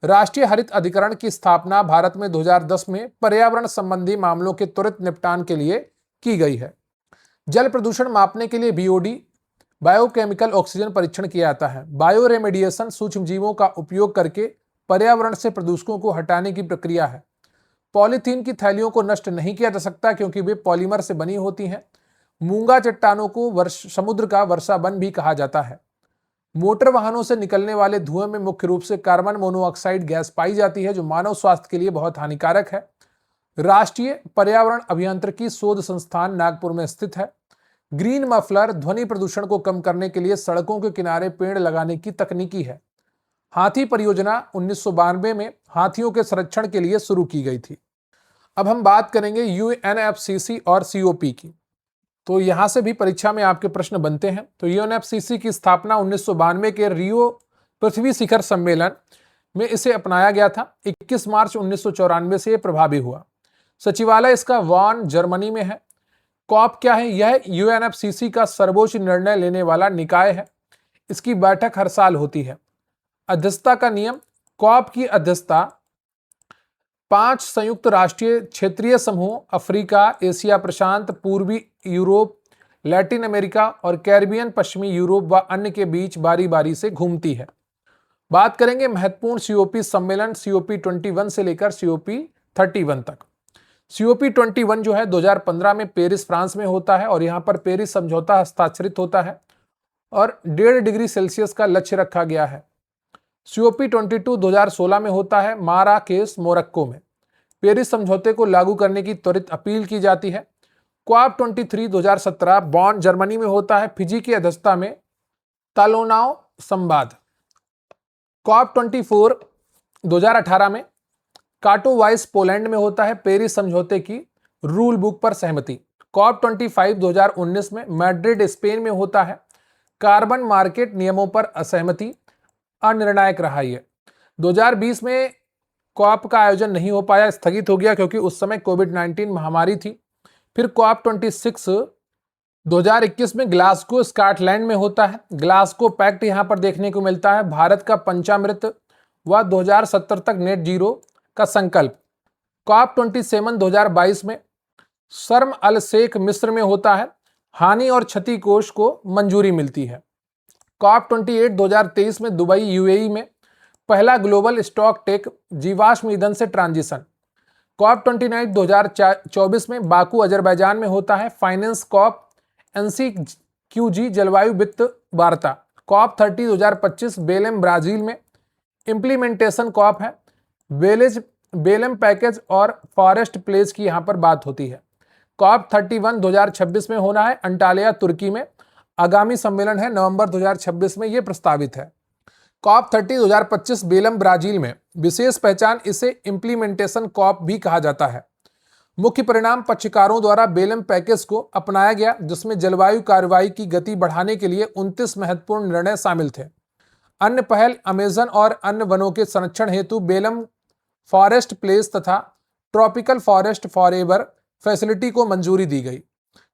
राष्ट्रीय हरित अधिकरण की स्थापना भारत में 2010 में पर्यावरण संबंधी मामलों के त्वरित निपटान के लिए की गई है। जल प्रदूषण मापने के लिए बीओडी बायोकेमिकल ऑक्सीजन परीक्षण किया जाता है। बायो रेमेडिएशन सूक्ष्म जीवों का उपयोग करके पर्यावरण से प्रदूषकों को हटाने की प्रक्रिया है। पॉलीथीन की थैलियों को नष्ट नहीं किया जा सकता क्योंकि वे पॉलीमर से बनी होती हैं। मूंगा चट्टानों को समुद्र का वर्षा वन भी कहा जाता है। मोटर वाहनों से निकलने वाले धुएं में मुख्य रूप से कार्बन मोनोऑक्साइड गैस पाई जाती है जो मानव स्वास्थ्य के लिए बहुत हानिकारक है। राष्ट्रीय पर्यावरण अभियांत्रिकी शोध संस्थान नागपुर में स्थित है। ग्रीन मफलर ध्वनि प्रदूषण को कम करने के लिए सड़कों के किनारे पेड़ लगाने की तकनीकी है। हाथी परियोजना 1992 में हाथियों के संरक्षण के लिए शुरू की गई थी। अब हम बात करेंगे यूएनएफसीसी और सीओपी की। तो यहां से भी परीक्षा में आपके प्रश्न बनते हैं। तो यूएनएफसीसी की स्थापना 1992 के रियो पृथ्वी शिखर सम्मेलन में इसे अपनाया गया था। 21 मार्च 1994 से यह प्रभावी हुआ। सचिवालय इसका वॉन जर्मनी में है। कॉप क्या है? यह यूएनएफसीसी का सर्वोच्च निर्णय लेने वाला निकाय है। इसकी बैठक हर साल होती है। अध्यक्षता का नियम। कॉप की अध्यक्षता 5 संयुक्त राष्ट्रीय क्षेत्रीय समूह अफ्रीका, एशिया प्रशांत, पूर्वी यूरोप, लैटिन अमेरिका और कैरिबियन, पश्चिमी यूरोप व अन्य के बीच बारी बारी से घूमती है। बात करेंगे महत्वपूर्ण सीओपी सम्मेलन सीओपी 21 से लेकर सीओपी 31 तक। सीओपी 21 जो है 2015 में पेरिस फ्रांस में होता है और यहाँ पर पेरिस समझौता हस्ताक्षरित होता है और 1.5 डिग्री सेल्सियस का लक्ष्य रखा गया है। सीओपी 22 2016 में होता है माराकेश, मोरक्को में। पेरिस समझौते को लागू करने की त्वरित अपील की जाती है। क्वाप 23 2017 बॉन जर्मनी में होता है। फिजी की अध्यक्षता में तालोनाव संवाद। क्वाप 24 2018 में काटोवाइस पोलैंड में होता है। पेरिस समझौते की रूल बुक पर सहमति। क्वाप 25 2019 में मैड्रिड स्पेन में होता है। कार्बन मार्केट नियमों पर असहमति अनिर्णायक रहा। ये 2020 में क्वाप का आयोजन नहीं हो पाया, स्थगित हो गया क्योंकि उस समय कोविड-19 महामारी थी। फिर क्वाप 26 2021 में ग्लासगो स्कॉटलैंड में होता है। ग्लासगो पैक्ट यहां पर देखने को मिलता है। भारत का पंचामृत व 2070 तक नेट जीरो का संकल्प। क्वाप 27 2022 में शर्म अल शेख मिस्र में होता है। हानि और क्षति कोष को मंजूरी मिलती है। क्वाप 28 2023 में दुबई यूएई में पहला ग्लोबल स्टॉक टेक जीवाश्म ईंधन से ट्रांजिशन। क्वाप 29 2024 में बाकू अजरबैजान में होता है। फाइनेंस कॉप एनसीक्यूजी जलवायु वित्त वार्ता। क्वाप 30 2025 बेलेम ब्राजील में। इम्प्लीमेंटेशन कॉप है। बेलेम पैकेज और फॉरेस्ट प्लेज की यहां पर बात होती है। क्वाप 31 2026 में होना है अंटालिया, तुर्की में। आगामी सम्मेलन है नवंबर 2026 में, यह प्रस्तावित है। क्वाप 30 2025 बेलम ब्राजील में। विशेष पहचान, इसे इम्प्लीमेंटेशन कॉप भी कहा जाता है। मुख्य परिणाम, पक्षकारों द्वारा बेलम पैकेज को अपनाया गया जिसमें जलवायु कार्रवाई की गति बढ़ाने के लिए 29 महत्वपूर्ण निर्णय शामिल थे। अन्य पहल, अमेजन और अन्य वनों के संरक्षण हेतु बेलम फॉरेस्ट प्लेस तथा ट्रॉपिकल फॉरेस्ट फॉरएवर फैसिलिटी को मंजूरी दी गई।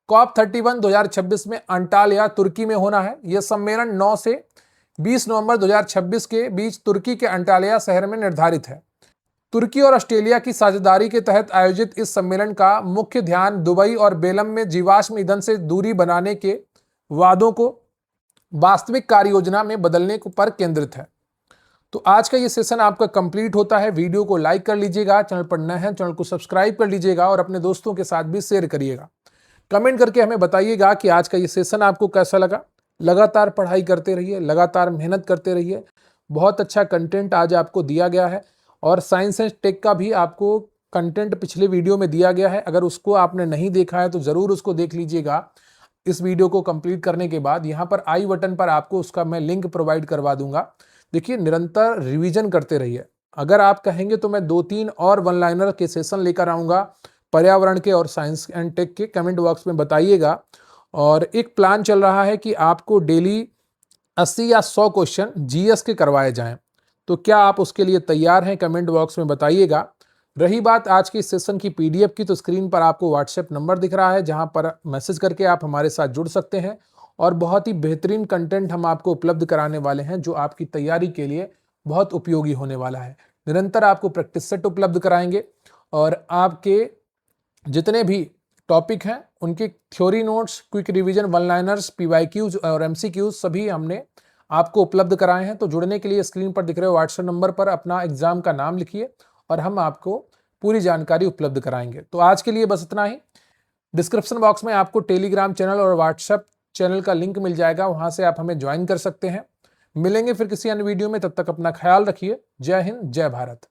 क्वाप 31 2026 में अंटालिया, तुर्की में होना है। यह सम्मेलन 9 से 20 नवंबर 2026 के बीच तुर्की के अंटालिया शहर में निर्धारित है। तुर्की और ऑस्ट्रेलिया की साझेदारी के तहत आयोजित इस सम्मेलन का मुख्य ध्यान दुबई और बेलम में जीवाश्म ईंधन से दूरी बनाने के वादों को वास्तविक कार्य योजना में बदलने पर केंद्रित है। तो आज का ये सेशन आपका कंप्लीट होता है। वीडियो को लाइक कर लीजिएगा, चैनल पर नए हैं चैनल को सब्सक्राइब कर लीजिएगा और अपने दोस्तों के साथ भी शेयर करिएगा। कमेंट करके हमें बताइएगा कि आज का ये सेशन आपको कैसा लगा। लगातार पढ़ाई करते रहिए, लगातार मेहनत करते रहिए। बहुत अच्छा कंटेंट आज आपको दिया गया है और साइंस एंड टेक का भी आपको कंटेंट पिछले वीडियो में दिया गया है। अगर उसको आपने नहीं देखा है तो ज़रूर उसको देख लीजिएगा। इस वीडियो को कंप्लीट करने के बाद यहाँ पर आई बटन पर आपको उसका मैं लिंक प्रोवाइड करवा दूंगा। देखिए, निरंतर रिवीजन करते रहिए। अगर आप कहेंगे तो मैं 2-3 और वन लाइनर के सेशन लेकर आऊँगा पर्यावरण के और साइंस एंड टेक के। कमेंट बॉक्स में बताइएगा। और एक प्लान चल रहा है कि आपको डेली 80 या 100 क्वेश्चन जीएस के करवाए जाएं। तो क्या आप उसके लिए तैयार हैं? कमेंट बॉक्स में बताइएगा। रही बात आज की सेशन की पीडीएफ की, तो स्क्रीन पर आपको व्हाट्सएप नंबर दिख रहा है जहां पर मैसेज करके आप हमारे साथ जुड़ सकते हैं और बहुत ही बेहतरीन कंटेंट हम आपको उपलब्ध कराने वाले हैं जो आपकी तैयारी के लिए बहुत उपयोगी होने वाला है। निरंतर आपको प्रैक्टिस सेट उपलब्ध कराएंगे और आपके जितने भी टॉपिक हैं उनके theory notes, quick revision, one liners, PYQs और एमसीक्यूज सभी हमने आपको उपलब्ध कराए हैं। तो जुड़ने के लिए स्क्रीन पर दिख रहे व्हाट्सएप नंबर पर अपना एग्जाम का नाम लिखिए और हम आपको पूरी जानकारी उपलब्ध कराएंगे। तो आज के लिए बस इतना ही। डिस्क्रिप्शन बॉक्स में आपको टेलीग्राम चैनल और व्हाट्सएप चैनल का लिंक मिल जाएगा, वहां से आप हमें ज्वाइन कर सकते हैं। मिलेंगे फिर किसी अन्य वीडियो में, तब तक अपना ख्याल रखिए। जय हिंद, जय भारत।